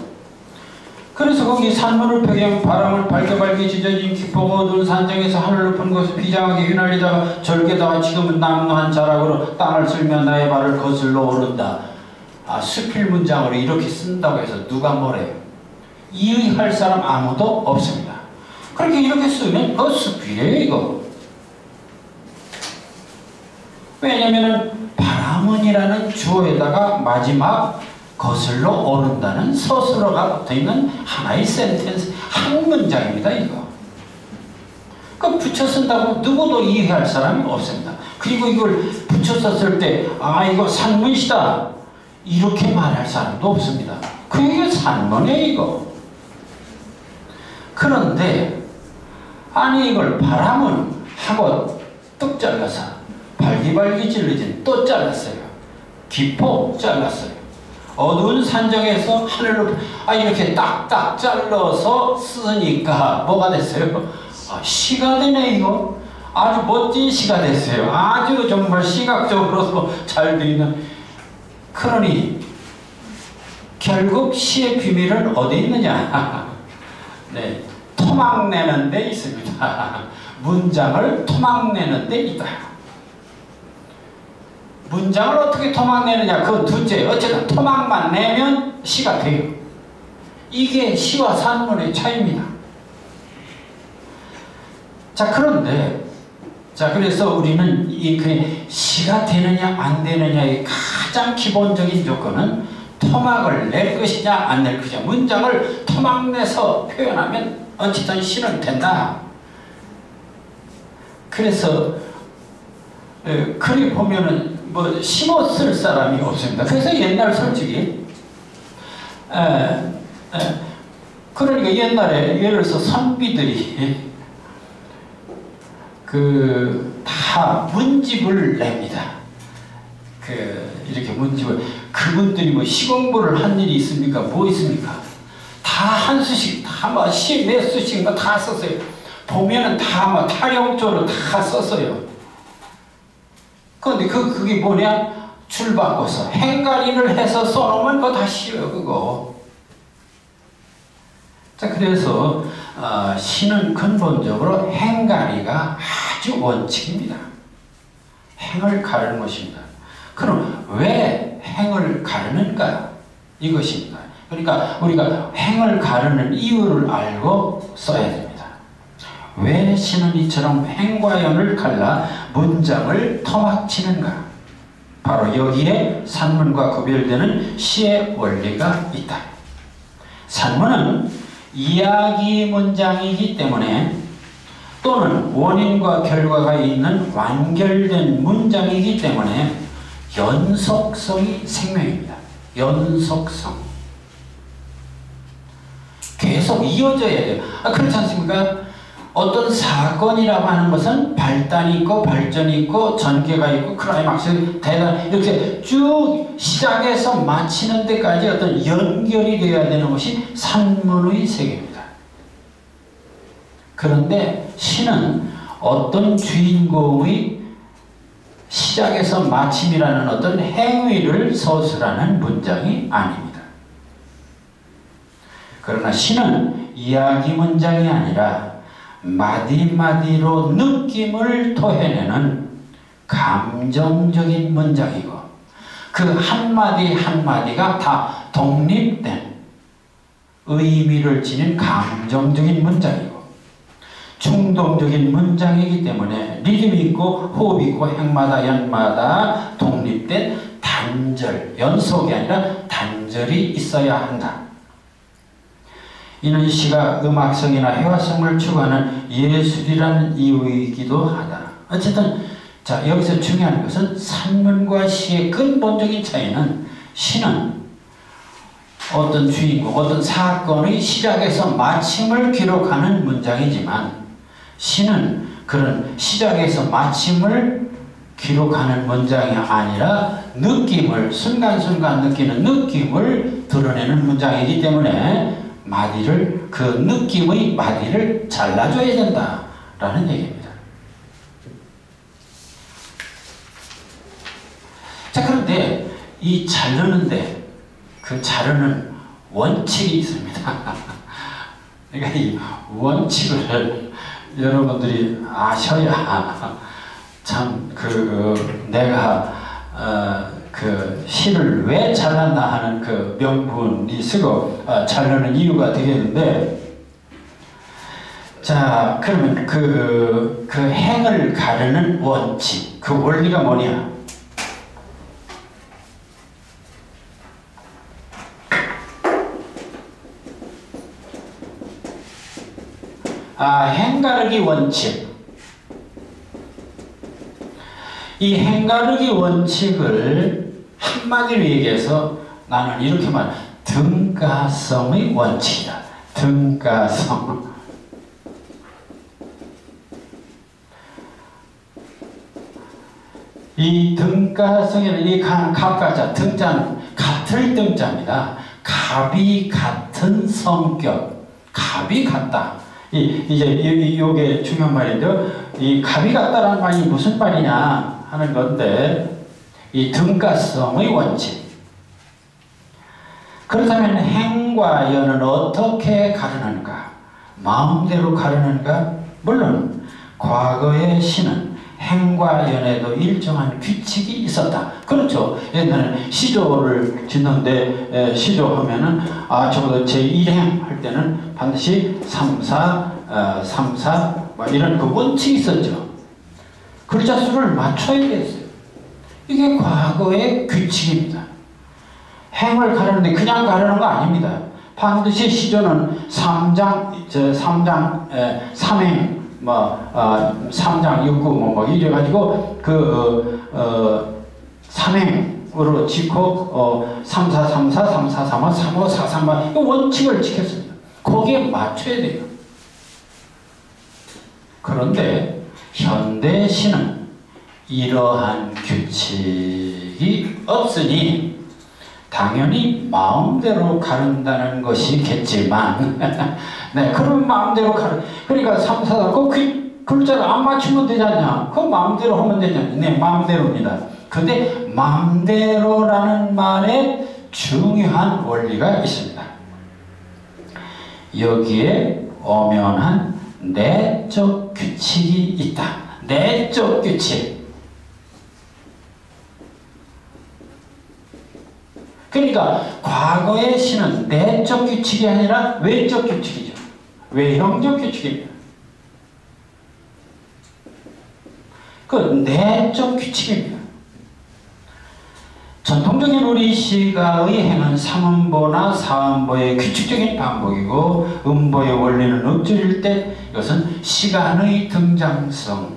[SPEAKER 1] 그래서 거기 산문을 펴경 바람을 발겨발기 찢어진 기포 어두운 산정에서 하늘 높은 곳에 비장하게 휘날리다가 절개다가 지금은 남루한 자락으로 땅을 쓸며 나의 발을 거슬러 오른다. 수필 문장으로 이렇게 쓴다고 해서 누가 뭐래요? 이의할 사람 아무도 없습니다. 그렇게 이렇게 쓰면 수필이에요, 이거. 왜냐면은 바람은이라는 주어에다가 마지막 거슬러 오른다는 서술어가 붙어있는 하나의 센텐스, 한 문장입니다, 이거. 그 붙여 쓴다고 누구도 이해할 사람이 없습니다. 그리고 이걸 붙여 썼을 때, 이거 산문이다. 이렇게 말할 사람도 없습니다. 그게 산문이에요, 이거. 그런데, 이걸 바람은 하고 뚝 잘라서, 발기발기 찔러진 또 잘랐어요. 기포 잘랐어요. 어두운 산정에서 하늘로 이렇게 딱딱 잘라서 쓰니까 뭐가 됐어요? 시가 되네, 이거. 아주 멋진 시가 됐어요. 아주 정말 시각적으로도 잘 되어 있는. 그러니 결국 시의 비밀은 어디 있느냐? 네, 토막내는 데 있습니다. 문장을 토막내는 데 있다. 문장을 어떻게 토막내느냐? 그건 둘째. 어쨌든 토막만 내면 시가 돼요. 이게 시와 산문의 차이입니다. 자, 그런데 그래서 우리는 시가 되느냐 안 되느냐의 가장 기본적인 조건은 토막을 낼 것이냐 안 낼 것이냐. 문장을 토막내서 표현하면 어쨌든 시는 된다. 그래서 글이 보면은 심어 쓸 사람이 없습니다. 그래서 옛날 솔직히 그러니까 옛날에 예를 들어서 선비들이 다 문집을 냅니다. 이렇게 문집을. 그분들이 시공부를 한 일이 있습니까? 뭐 있습니까? 다 한 수씩, 다 시 몇 수씩 다 썼어요. 보면은 다 타령조로 다 썼어요. 그런데 그게 뭐냐? 줄 바꿔서 행가리를 해서 써놓으면 그거 다 쉬워요, 그거. 자, 그래서 시는 근본적으로 행가리가 아주 원칙입니다. 행을 가르는 것입니다. 그럼 왜 행을 가르는가? 이것입니다. 그러니까 우리가 행을 가르는 이유를 알고 써야 됩니다. 왜 시는 이처럼 행과 연을 갈라 문장을 토막치는가? 바로 여기에 산문과 구별되는 시의 원리가 있다. 산문은 이야기 문장이기 때문에 또는 원인과 결과가 있는 완결된 문장이기 때문에 연속성이 생명입니다. 연속성. 계속 이어져야 돼요. 그렇지 않습니까? 어떤 사건이라고 하는 것은 발단이 있고 발전이 있고 전개가 있고 클라이막스 대단 이렇게 쭉 시작해서 마치는 데까지 어떤 연결이 되어야 되는 것이 산문의 세계입니다. 그런데 시는 어떤 주인공의 시작에서 마침이라는 어떤 행위를 서술하는 문장이 아닙니다. 그러나 시는 이야기 문장이 아니라 마디마디로 느낌을 토해내는 감정적인 문장이고, 그 한마디 한마디가 다 독립된 의미를 지닌 감정적인 문장이고, 충동적인 문장이기 때문에 리듬 있고 호흡 있고 행마다 연마다 독립된 단절, 연속이 아니라 단절이 있어야 한다. 이는 시가 음악성이나 회화성을 추구하는 예술이라는 이유이기도 하다. 어쨌든 자, 여기서 중요한 것은 산문과 시의 근본적인 차이는, 시는 어떤 주인공, 어떤 사건의 시작에서 마침을 기록하는 문장이지만, 시는 그런 시작에서 마침을 기록하는 문장이 아니라 느낌을, 순간순간 느끼는 느낌을 드러내는 문장이기 때문에 마디를, 그 느낌의 마디를 잘라줘야 된다라는 얘기입니다. 자, 그런데 이 자르는데 그 자르는 원칙이 있습니다. 그러니까 이 원칙을 여러분들이 아셔야 참 내가 그 시를 왜 잘랐나 하는 그 명분이 쓰고 자르는 이유가 되겠는데, 자, 그러면 그 행을 가르는 원칙, 그 원리가 뭐냐? 행가르기 원칙. 이 행가르기 원칙을 한마디로 얘기해서 나는 이렇게 말해. 등가성의 원칙이다. 등가성. 이 등가성이라는 이 갑가자, 등자는 같을 등자입니다. 갑이 같은 성격, 갑이 같다. 이게 중요한 말인데요. 이 갑이 같다라는 말이 무슨 말이냐 하는 건데, 이 등가성의 원칙. 그렇다면 행과 연은 어떻게 가르는가? 마음대로 가르는가? 물론 과거의 시는 행과 연에도 일정한 규칙이 있었다. 그렇죠. 옛날에 시조를 짓는데 시조하면은 적어도 제1행 할 때는 반드시 3, 4 이런 그 원칙이 있었죠. 글자 수를 맞춰야 됐어요. 이게 과거의 규칙입니다. 행을 가르는데 그냥 가르는 거 아닙니다. 반드시 시조는 3장, 3행, 3장 6구 이래가지고 3행으로 짓고 3, 4, 3, 4, 3, 4, 3, 5, 3, 5, 4, 3, 5 원칙을 지켰습니다. 거기에 맞춰야 돼요. 그런데 현대시는 이러한 규칙이 없으니 당연히 마음대로 가른다는 것이겠지만 네, 그럼 마음대로 그러니까 3, 4, 그 글자를 안 맞추면 되지 않냐? 그 마음대로 하면 되지 않냐? 네, 마음대로입니다. 근데 마음대로라는 말에 중요한 원리가 있습니다. 여기에 엄연한 내적 규칙이 있다. 내적 규칙. 그러니까 과거의 시는 내적 규칙이 아니라 외적 규칙이죠. 외형적 규칙입니다. 그 내적 규칙입니다. 전통적인 우리 시가의 행은 상음보나 사음보의 규칙적인 반복이고, 음보의 원리는 읊조릴 때 이것은 시간의 등장성,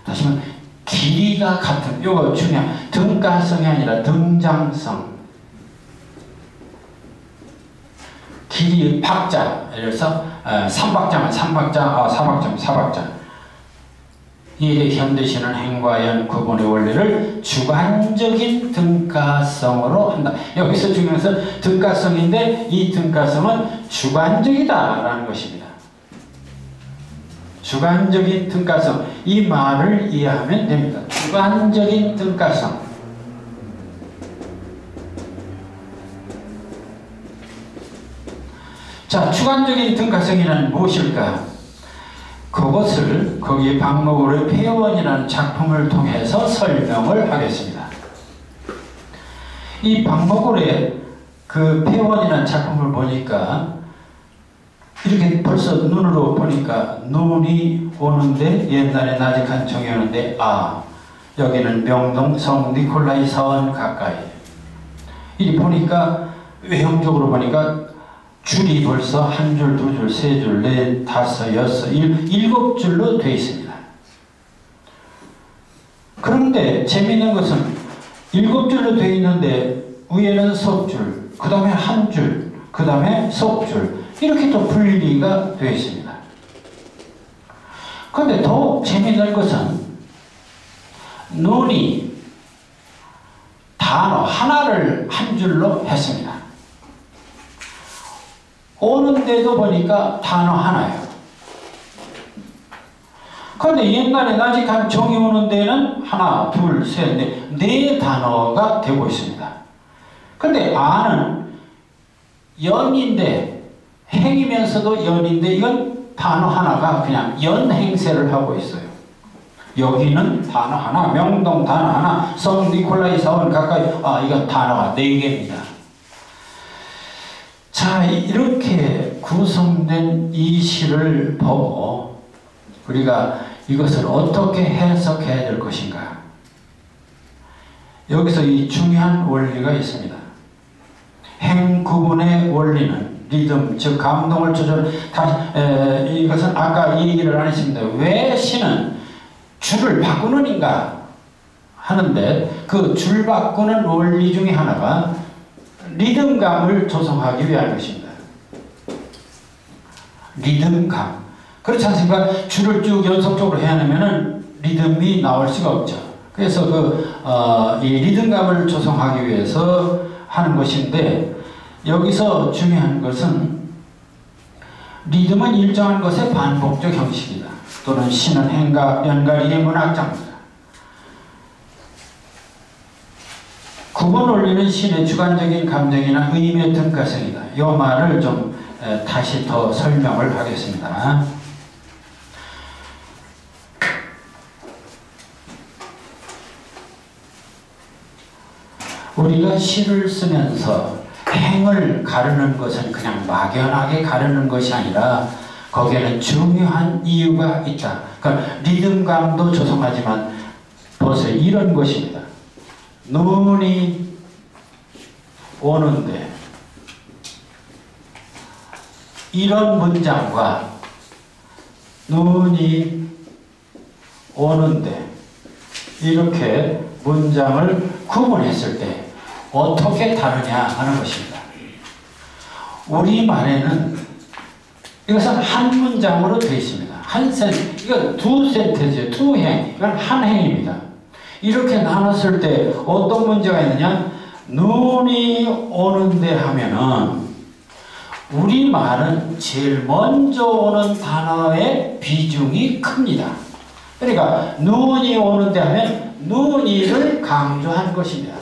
[SPEAKER 1] 다시 말하면 길이가 같은, 요거 중요한 등가성이 아니라 등장성. 길이 박자, 예를 들어서 3박자면 3박자, 4박자면 4박자. 이 현대시는 행과 연 구분의 원리를 주관적인 등가성으로 한다. 여기서 중요한 것은 등가성인데 이 등가성은 주관적이다라는 것입니다. 주관적인 등가성, 이 말을 이해하면 됩니다. 주관적인 등가성. 자, 주관적인 등가성이란 무엇일까? 그것을 거기 박목월의 폐원이라는 작품을 통해서 설명을 하겠습니다. 이 박목월의 그 폐원이라는 작품을 보니까 이렇게 벌써 눈으로 보니까 눈이 오는데 옛날에 나직한 종이 오는데 여기는 명동 성 니콜라이 사원 가까이. 이 보니까 외형적으로 보니까 줄이 벌써 한 줄, 두 줄, 세 줄, 넷, 다섯, 여섯, 일곱 줄로 되어 있습니다. 그런데 재미있는 것은 일곱 줄로 되어 있는데 위에는 석줄, 그 다음에 한 줄, 그 다음에 석줄 이렇게 또 분리가 되어 있습니다. 그런데 더 재미있는 것은 눈이 단어 하나를 한 줄로 했습니다. 오는데도 보니까 단어 하나예요. 그런데 옛날에 나직한 종이 오는 데는 하나, 둘, 셋, 네 단어가 되고 있습니다. 그런데 아는 연인데 행이면서도 연인데 이건 단어 하나가 그냥 연행세를 하고 있어요. 여기는 단어 하나, 명동 단어 하나, 성 니콜라이 사원 가까이 이건 단어가 4개입니다. 자, 이렇게 구성된 이 시를 보고 우리가 이것을 어떻게 해석해야 될 것인가? 여기서 이 중요한 원리가 있습니다. 행 구분의 원리는 리듬, 즉 감동을 조절. 이것은 아까 얘기를 안 했습니다. 왜 시는 줄을 바꾸는인가 하는데 그 줄 바꾸는 원리 중에 하나가 리듬감을 조성하기 위한 것입니다. 리듬감. 그렇지 않습니까? 줄을 쭉 연속적으로 해내면은 리듬이 나올 수가 없죠. 그래서 이 리듬감을 조성하기 위해서 하는 것인데 여기서 중요한 것은 리듬은 일정한 것의 반복적 형식이다. 또는 시는 행가, 연가리의 문학장입니다. 구분 원리는 신의 주관적인 감정이나 의미의 등가성이다. 이 말을 좀 다시 더 설명을 하겠습니다. 우리가 시를 쓰면서 행을 가르는 것은 그냥 막연하게 가르는 것이 아니라 거기에는 중요한 이유가 있다. 그러니까 리듬감도 조성하지만 보세요. 이런 것입니다. 눈이 오는데 이런 문장과 눈이 오는데 이렇게 문장을 구분했을 때 어떻게 다르냐 하는 것입니다. 우리말에는 이것은 한 문장으로 되어 있습니다. 이건 두 센테죠. 두 행. 이건 한 행입니다. 이렇게 나눴을 때 어떤 문제가 있느냐? 눈이 오는데 하면은 우리말은 제일 먼저 오는 단어의 비중이 큽니다. 그러니까 눈이 오는데 하면 눈이를 강조한 것입니다.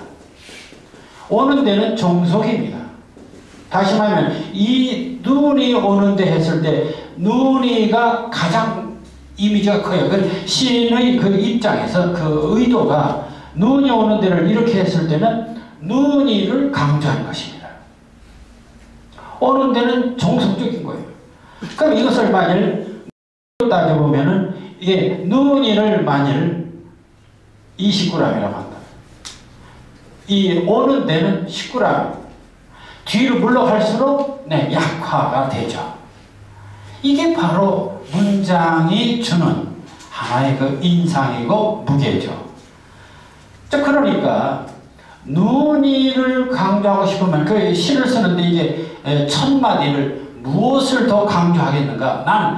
[SPEAKER 1] 오는 데는 종속입니다. 다시 말하면 이 눈이 오는데 했을 때 눈이가 가장 이미지가 커요. 그 시인의 그 입장에서 그 의도가 눈이 오는 데를 이렇게 했을 때는 눈이를 강조한 것입니다. 오는 데는 종속적인 거예요. 그럼 이것을 만일 따져보면은 이게 눈이를 만일 29g이라고 한다. 이 오는 데는 19g. 뒤로 물러갈수록 약화가 되죠. 이게 바로 문장이 주는 하나의 그 인상이고 무게죠. 자, 그러니까 눈이를 강조하고 싶으면 그 시를 쓰는데 이게 첫 마디를 무엇을 더 강조하겠는가? 나는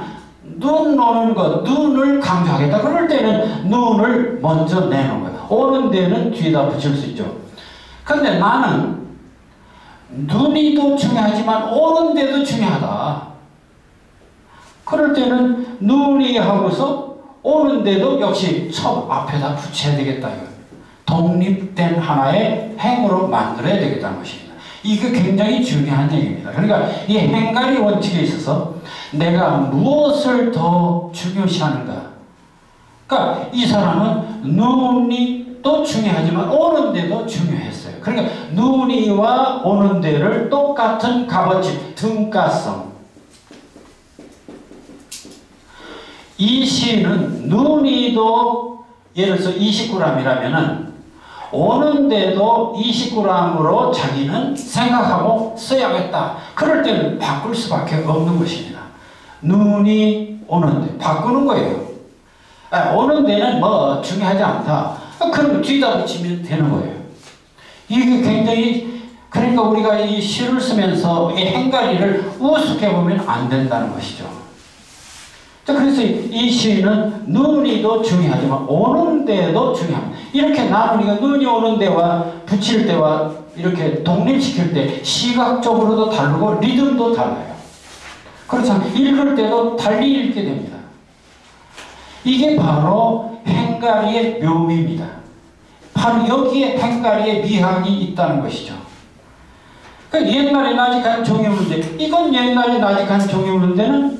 [SPEAKER 1] 눈 오는 것, 눈을 강조하겠다. 그럴 때는 눈을 먼저 내놓은 거야. 오는 데는 뒤에다 붙일 수 있죠. 근데 나는 눈이 더 중요하지만 오는 데도 중요하다. 그럴 때는 눈이 하고서 오는데도 역시 처음 앞에다 붙여야 되겠다. 이거. 독립된 하나의 행으로 만들어야 되겠다는 것입니다. 이게 굉장히 중요한 얘기입니다. 그러니까 이 행가리 원칙에 있어서 내가 무엇을 더 중요시하는가. 그러니까 이 사람은 눈이 또 중요하지만 오는 데도 중요했어요. 그러니까 눈이와 오는 데를 똑같은 값어치, 등가성. 이 시는 눈이도 예를 들어서 20g이라면은 오는데도 20g으로 자기는 생각하고 써야겠다. 그럴 때는 바꿀 수밖에 없는 것입니다. 눈이 오는데 바꾸는 거예요. 오는 데는 뭐 중요하지 않다. 그럼 뒤다 붙이면 되는 거예요. 이게 굉장히, 그러니까 우리가 이 시를 쓰면서 이 행가리를 우습게 보면 안 된다는 것이죠. 그래서 이 시는 눈이도 중요하지만 오는 데도 중요합니다. 이렇게 나누니까 눈이 오는 데와 붙일 때와 이렇게 독립시킬 때 시각적으로도 다르고 리듬도 달라요. 그렇죠. 읽을 때도 달리 읽게 됩니다. 이게 바로 행가리의 묘미입니다. 바로 여기에 행가리의 미학이 있다는 것이죠. 그러니까 옛날에 나직한 종이 우는데, 이건 옛날에 나직한 종이 우는데는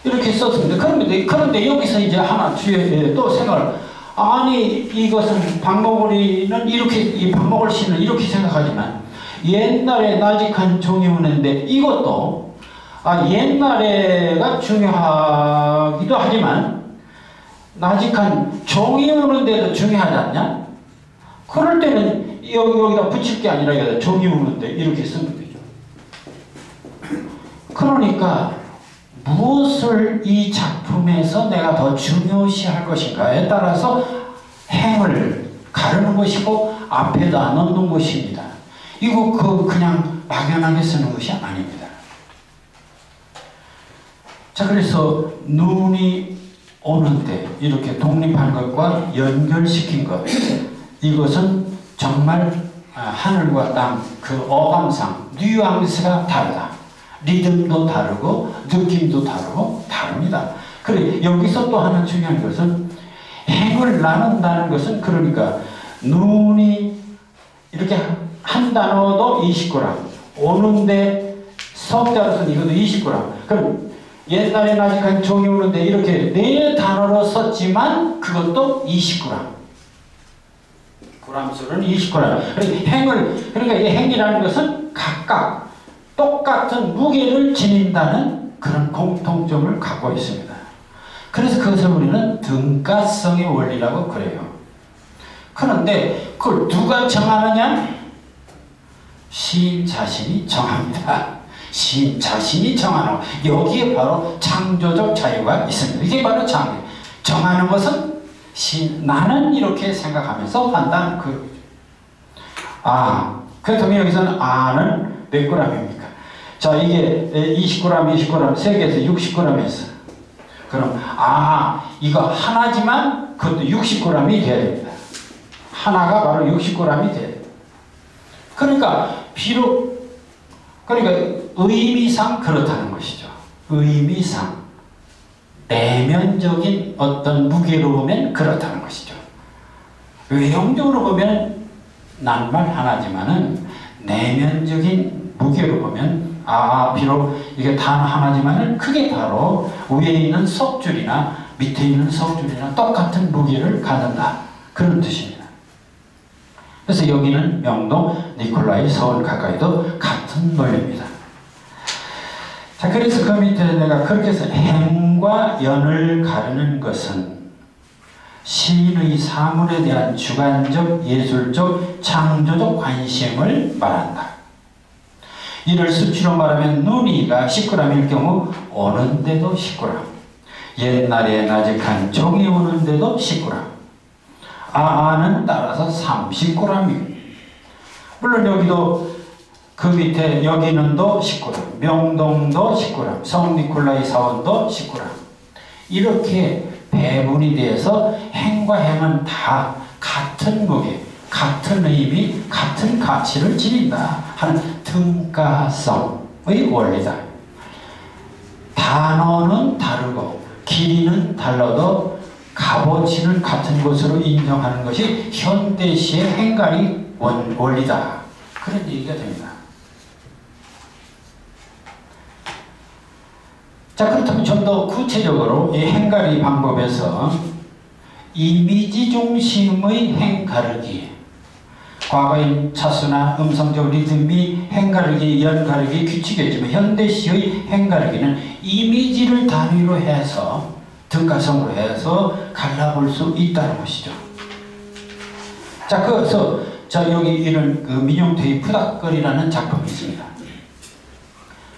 [SPEAKER 1] 이렇게 썼습니다. 그런데 여기서 이제 하나 주에 또 생각을, 아니 이것은 박목걸이는 이렇게, 이 박목걸 씨는 이렇게 생각하지만 옛날에 나직한 종이 우는데 이것도 옛날에가 중요하기도 하지만 나직한 종이 우는데도 중요하지 않냐? 그럴 때는 여기다 붙일 게 아니라 여기다 종이 우는데 이렇게 쓰면 되죠. 그러니까 무엇을 이 작품에서 내가 더 중요시할 것인가에 따라서 행을 가르는 것이고 앞에다 넣는 것입니다. 이거 그냥 막연하게 쓰는 것이 아닙니다. 자, 그래서 눈이 오는데 이렇게 독립한 것과 연결시킨 것, 이것은 정말 하늘과 땅 그 어감상 뉘앙스가 다르다. 리듬도 다르고 느낌도 다르고 다릅니다. 그래, 여기서 또 하나 중요한 것은 행을 나눈다는 것은, 그러니까 눈이 이렇게 한 단어도 20g, 오는데 석자로서는 이것도 20g. 그럼 옛날에 나직한 종이 오는데 이렇게 네 단어로 썼지만 그것도 20g. g수는 20g. 그러니까 이 행이라는 것은 각각 똑같은 무게를 지닌다는 그런 공통점을 갖고 있습니다. 그래서 그것을 우리는 등가성의 원리라고 그래요. 그런데 그걸 누가 정하느냐? 시인 자신이 정합니다. 시인 자신이 정하는 것. 여기에 바로 창조적 자유가 있습니다. 이게 바로 정하는 것은 나는 이렇게 생각하면서 한다는 그. 그렇다면 여기서는 아는 몇 g입니까? 자, 이게 20g, 20g, 3개에서 60g에서. 그럼, 이거 하나지만 그것도 60g이 돼야 됩니다. 하나가 바로 60g이 돼야 됩니다. 그러니까, 그러니까 의미상 그렇다는 것이죠. 의미상. 내면적인 어떤 무게로 보면 그렇다는 것이죠. 외형적으로 보면 낱말 하나지만은 내면적인 무게로 보면 비록 이게 단어 하나지만은 그게 바로 위에 있는 석줄이나 밑에 있는 석줄이나 똑같은 무게를 갖는다. 그런 뜻입니다. 그래서 여기는 명동 니콜라이 서울 가까이도 같은 논리입니다. 자, 그래서 그 밑에 내가 그렇게 해서 행과 연을 가르는 것은 시인의 사물에 대한 주관적, 예술적, 창조적 관심을 말한다. 이를 수치로 말하면 눈이가 10g일 경우 오는데도 10g, 옛날에 나직한 종이 오는데도 10g, 아는 따라서 30g입니다. 물론 여기도 그 밑에 여기는도 10g, 명동도 10g, 성니콜라이 사원도 10g. 이렇게 배분이 돼서 행과 행은 다 같은 무게, 같은 의미, 같은 가치를 지닌다 하는 등가성의 원리다. 단어는 다르고 길이는 달라도 값어치는 같은 것으로 인정하는 것이 현대시의 행가리 원리다. 그런 얘기가 됩니다. 자, 그렇다면 좀 더 구체적으로 이 행가리 방법에서 이미지 중심의 행가르기, 과거인 차수나 음성적 리듬이 행가르기, 연가르기 규칙이었지만 현대시의 행가르기는 이미지를 단위로 해서 등가성으로 해서 갈라볼 수 있다는 것이죠. 자, 그래서 여기 이런 그 민용태의 푸닥거리라는 작품이 있습니다.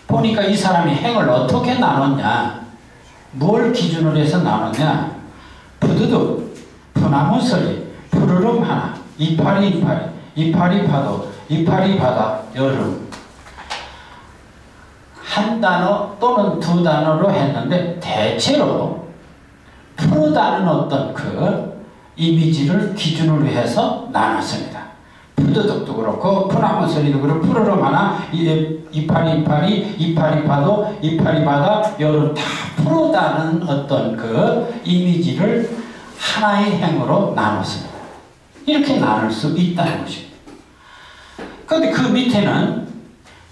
[SPEAKER 1] 보니까 이 사람이 행을 어떻게 나눴냐, 뭘 기준으로 해서 나눴냐, 푸드득, 푸나무서리, 푸르름 하나, 이파리, 이파리 파도, 이파리 바다, 여름. 한 단어 또는 두 단어로 했는데 대체로 푸르다는 어떤 그 이미지를 기준으로 해서 나눴습니다. 푸드득도 그렇고 푸나무서리도 그렇고 푸르름 하나, 이파리 파도, 이파리 바다, 여름 다 푸르다는 어떤 그 이미지를 하나의 행으로 나눴습니다. 이렇게 나눌 수 있다는 것입니다. 그런데 그 밑에는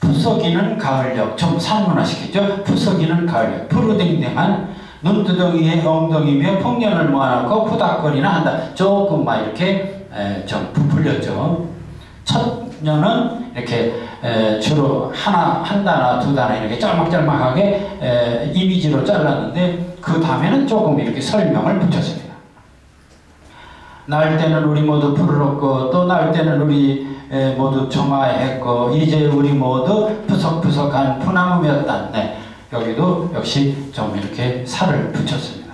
[SPEAKER 1] 푸석이는 가을녘, 좀 산문화시켰죠. 푸석이는 가을녘, 푸르댕댕한 눈두덩이에 엉덩이며 풍년을 모아놓고 푸닥거리나 한다. 조금 막 이렇게 좀 부풀렸죠. 첫 년은 이렇게 주로 한 단어, 두 단어 이렇게 짤막짤막하게 이미지로 잘랐는데 그 다음에는 조금 이렇게 설명을 붙였습니다. 날 때는 우리 모두 푸르렀고 또 날 때는 우리 모두 청아했고 이제 우리 모두 푸석푸석한 푸나무였다. 네, 여기도 역시 좀 이렇게 살을 붙였습니다.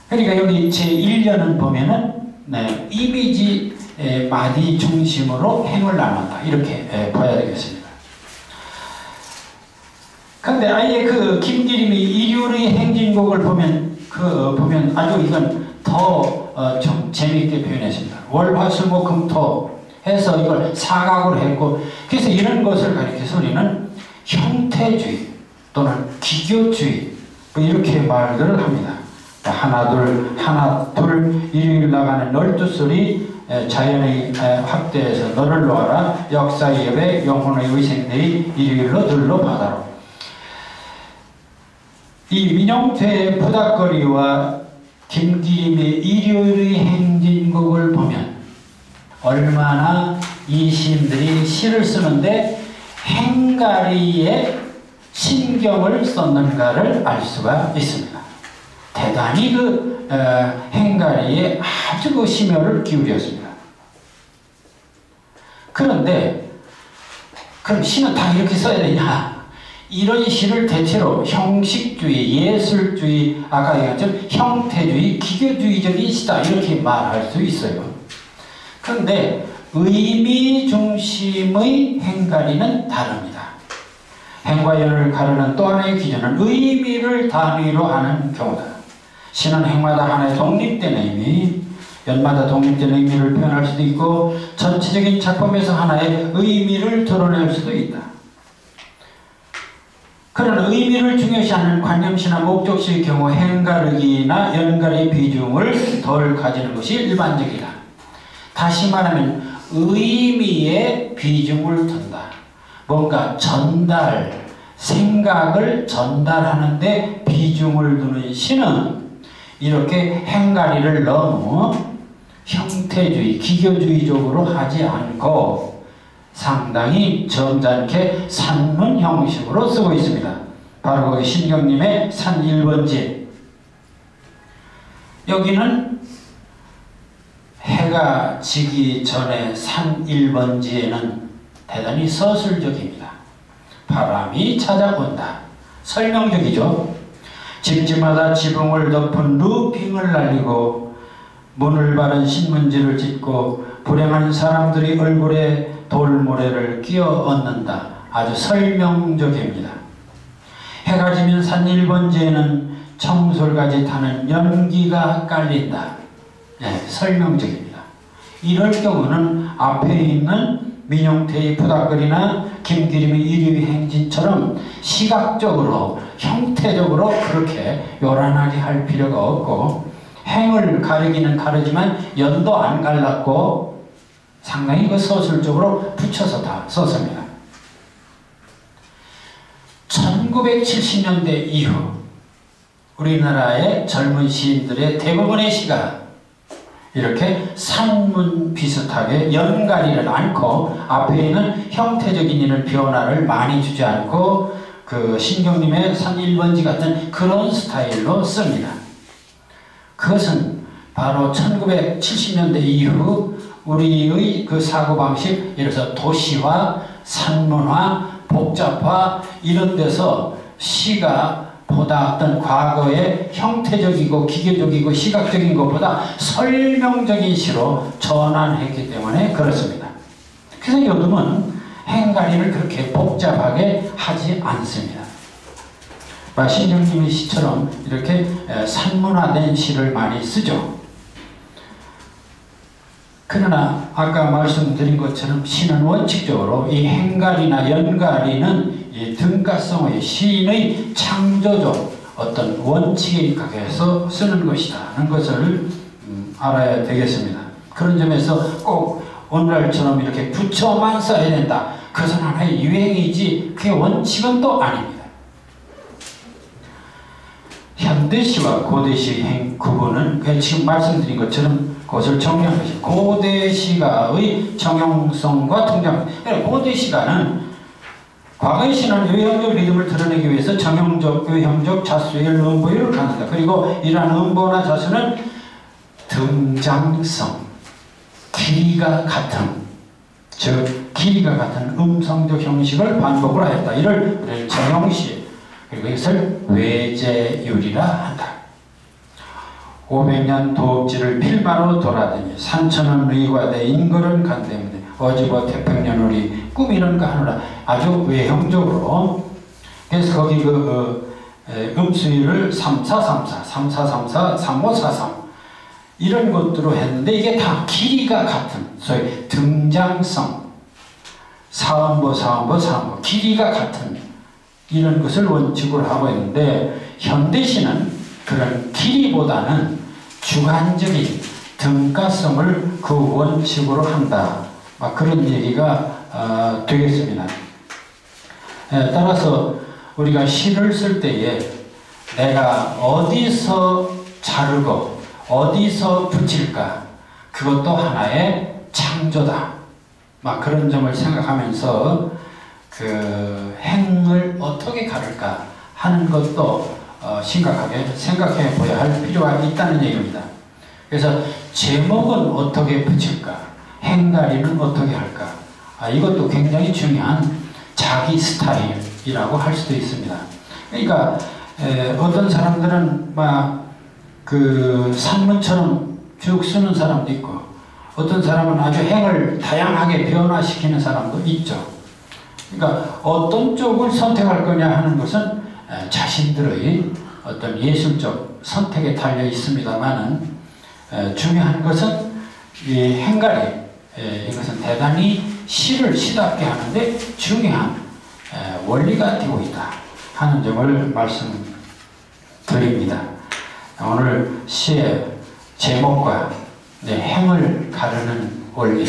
[SPEAKER 1] 그러니까 여기 제1년은 보면은 네, 이미지 마디 중심으로 행을 나눈다. 이렇게 봐야 되겠습니다. 근데 아예 그 김기림이 일요일의 행진곡을 보면 아주 이건 더 좀 재미있게 표현했습니다. 월화수목금토 해서 이걸 사각으로 했고, 그래서 이런 것을 가리켜서 우리는 형태주의 또는 기교주의 이렇게 말들을 합니다. 하나 둘 일요일 나가는 12소리 자연의 확대에서 너를 놓아라 역사의 예배 영혼의 의생들이 일요일로 들로 바다로. 이 민용태의 푸닥거리와 김기림의 일요일의 행진곡을 보면 얼마나 이 시인들이 시를 쓰는데 행가리에 신경을 썼는가를 알 수가 있습니다. 대단히 그 행가리에 아주 그 심혈을 기울였습니다. 그런데 그럼 시는 다 이렇게 써야 되냐? 이런 시를 대체로 형식주의, 예술주의, 아까 얘기했던 형태주의, 기교주의적인 시다 이렇게 말할 수 있어요. 그런데 의미 중심의 행가리는 다릅니다. 행과 연을 가르는 또 하나의 기준은 의미를 단위로 하는 경우다. 시는 행마다 하나의 독립된 의미, 연마다 독립된 의미를 표현할 수도 있고 전체적인 작품에서 하나의 의미를 드러낼 수도 있다. 그런 의미를 중요시하는 관념시나 목적시의 경우 행가르기나 연가리 비중을 덜 가지는 것이 일반적이다. 다시 말하면 의미에 비중을 둔다. 뭔가 전달, 생각을 전달하는데 비중을 두는 시는 이렇게 행가리를 너무 형태주의, 기교주의적으로 하지 않고 상당히 점잖게 산문 형식으로 쓰고 있습니다. 바로 거기 신경님의 산 1번지. 여기는 해가 지기 전에 산 1번지에는 대단히 서술적입니다. 바람이 찾아온다. 설명적이죠. 집집마다 지붕을 덮은 루핑을 날리고 문을 바른 신문지를 찢고 불행한 사람들이 얼굴에 돌모래를 끼어 얹는다. 아주 설명적입니다. 해가 지면 산 1번지에는 청솔까지 타는 연기가 깔린다. 네, 설명적입니다. 이럴 경우는 앞에 있는 민용태의 부닥거리나 김기림의 이류의 행진처럼 시각적으로 형태적으로 그렇게 요란하게 할 필요가 없고, 행을 가리기는 가르지만 연도 안 갈랐고 상당히 그 서술적으로 붙여서 다 썼습니다. 1970년대 이후 우리나라의 젊은 시인들의 대부분의 시가 이렇게 산문 비슷하게 연가리를 않고 앞에 있는 형태적인 이런 변화를 많이 주지 않고 그 신경림의 산 1번지 같은 그런 스타일로 씁니다. 그것은 바로 1970년대 이후 우리의 그 사고방식, 예를 들어서 도시화, 산문화, 복잡화 이런 데서 시가 보다 어떤 과거의 형태적이고 기계적이고 시각적인 것보다 설명적인 시로 전환했기 때문에 그렇습니다. 그래서 요즘은 행가리를 그렇게 복잡하게 하지 않습니다. 신경림의 시처럼 이렇게 산문화된 시를 많이 쓰죠. 그러나 아까 말씀드린 것처럼 시는 원칙적으로 이 행가리나 연가리는 이 등가성의 시인의 창조적 어떤 원칙에 입각해서 쓰는 것이다 하는 것을 알아야 되겠습니다. 그런 점에서 꼭 오늘날처럼 이렇게 붙여만 써야 된다, 그것은 하나의 유행이지 그게 원칙은 또 아닙니다. 현대시와 고대시의 구분은 지금 말씀드린 것처럼 그것을 정리한 것이 고대시가의 정형성과 등장. 고대시가는 과거의 시는 외형적 리듬을 드러내기 위해서 정형적, 외형적, 자수열, 음보율을 갖는다. 그리고 이러한 음보나 자수는 등장성, 길이가 같은, 즉 길이가 같은 음성적 형식을 반복을 하였다. 이를 정형시, 그리고 이것을 외제율이라 한다. 500년 도읍지를 필마로 돌아다니 산천은 의과대 인걸은 간대문에 어지버 태평년우리 꿈이런가 하노라. 아주 외형적으로. 그래서 거기 음수율을 3434, 3434, 3543 이런 것들로 했는데 이게 다 길이가 같은 소위 등장성, 사음보, 사음보, 사음보 길이가 같은 이런 것을 원칙으로 하고 있는데, 현대시는 그런 길이보다는 주관적인 등가성을 그 원칙으로 한다, 그런 얘기가 되겠습니다. 따라서 우리가 시를 쓸 때에 내가 어디서 자르고 어디서 붙일까, 그것도 하나의 창조다, 그런 점을 생각하면서 그 행을 어떻게 가를까 하는 것도 심각하게 생각해 보아야 할 필요가 있다는 얘기입니다. 그래서 제목은 어떻게 붙일까, 행가리는 어떻게 할까, 이것도 굉장히 중요한 자기 스타일이라고 할 수도 있습니다. 그러니까 어떤 사람들은 그 산문처럼 쭉 쓰는 사람도 있고, 어떤 사람은 아주 행을 다양하게 변화시키는 사람도 있죠. 그러니까 어떤 쪽을 선택할 거냐 하는 것은 자신들의 어떤 예술적 선택에 달려 있습니다만은, 중요한 것은 이 행가리, 이것은 대단히 시를 시답게 하는데 중요한 원리가 되고 있다 하는 점을 말씀드립니다. 오늘 시의 제목과 행을 가르는 원리,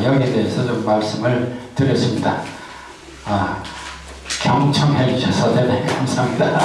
[SPEAKER 1] 여기에 대해서 좀 말씀을 드렸습니다. 경청해 주셔서 대단히 감사합니다.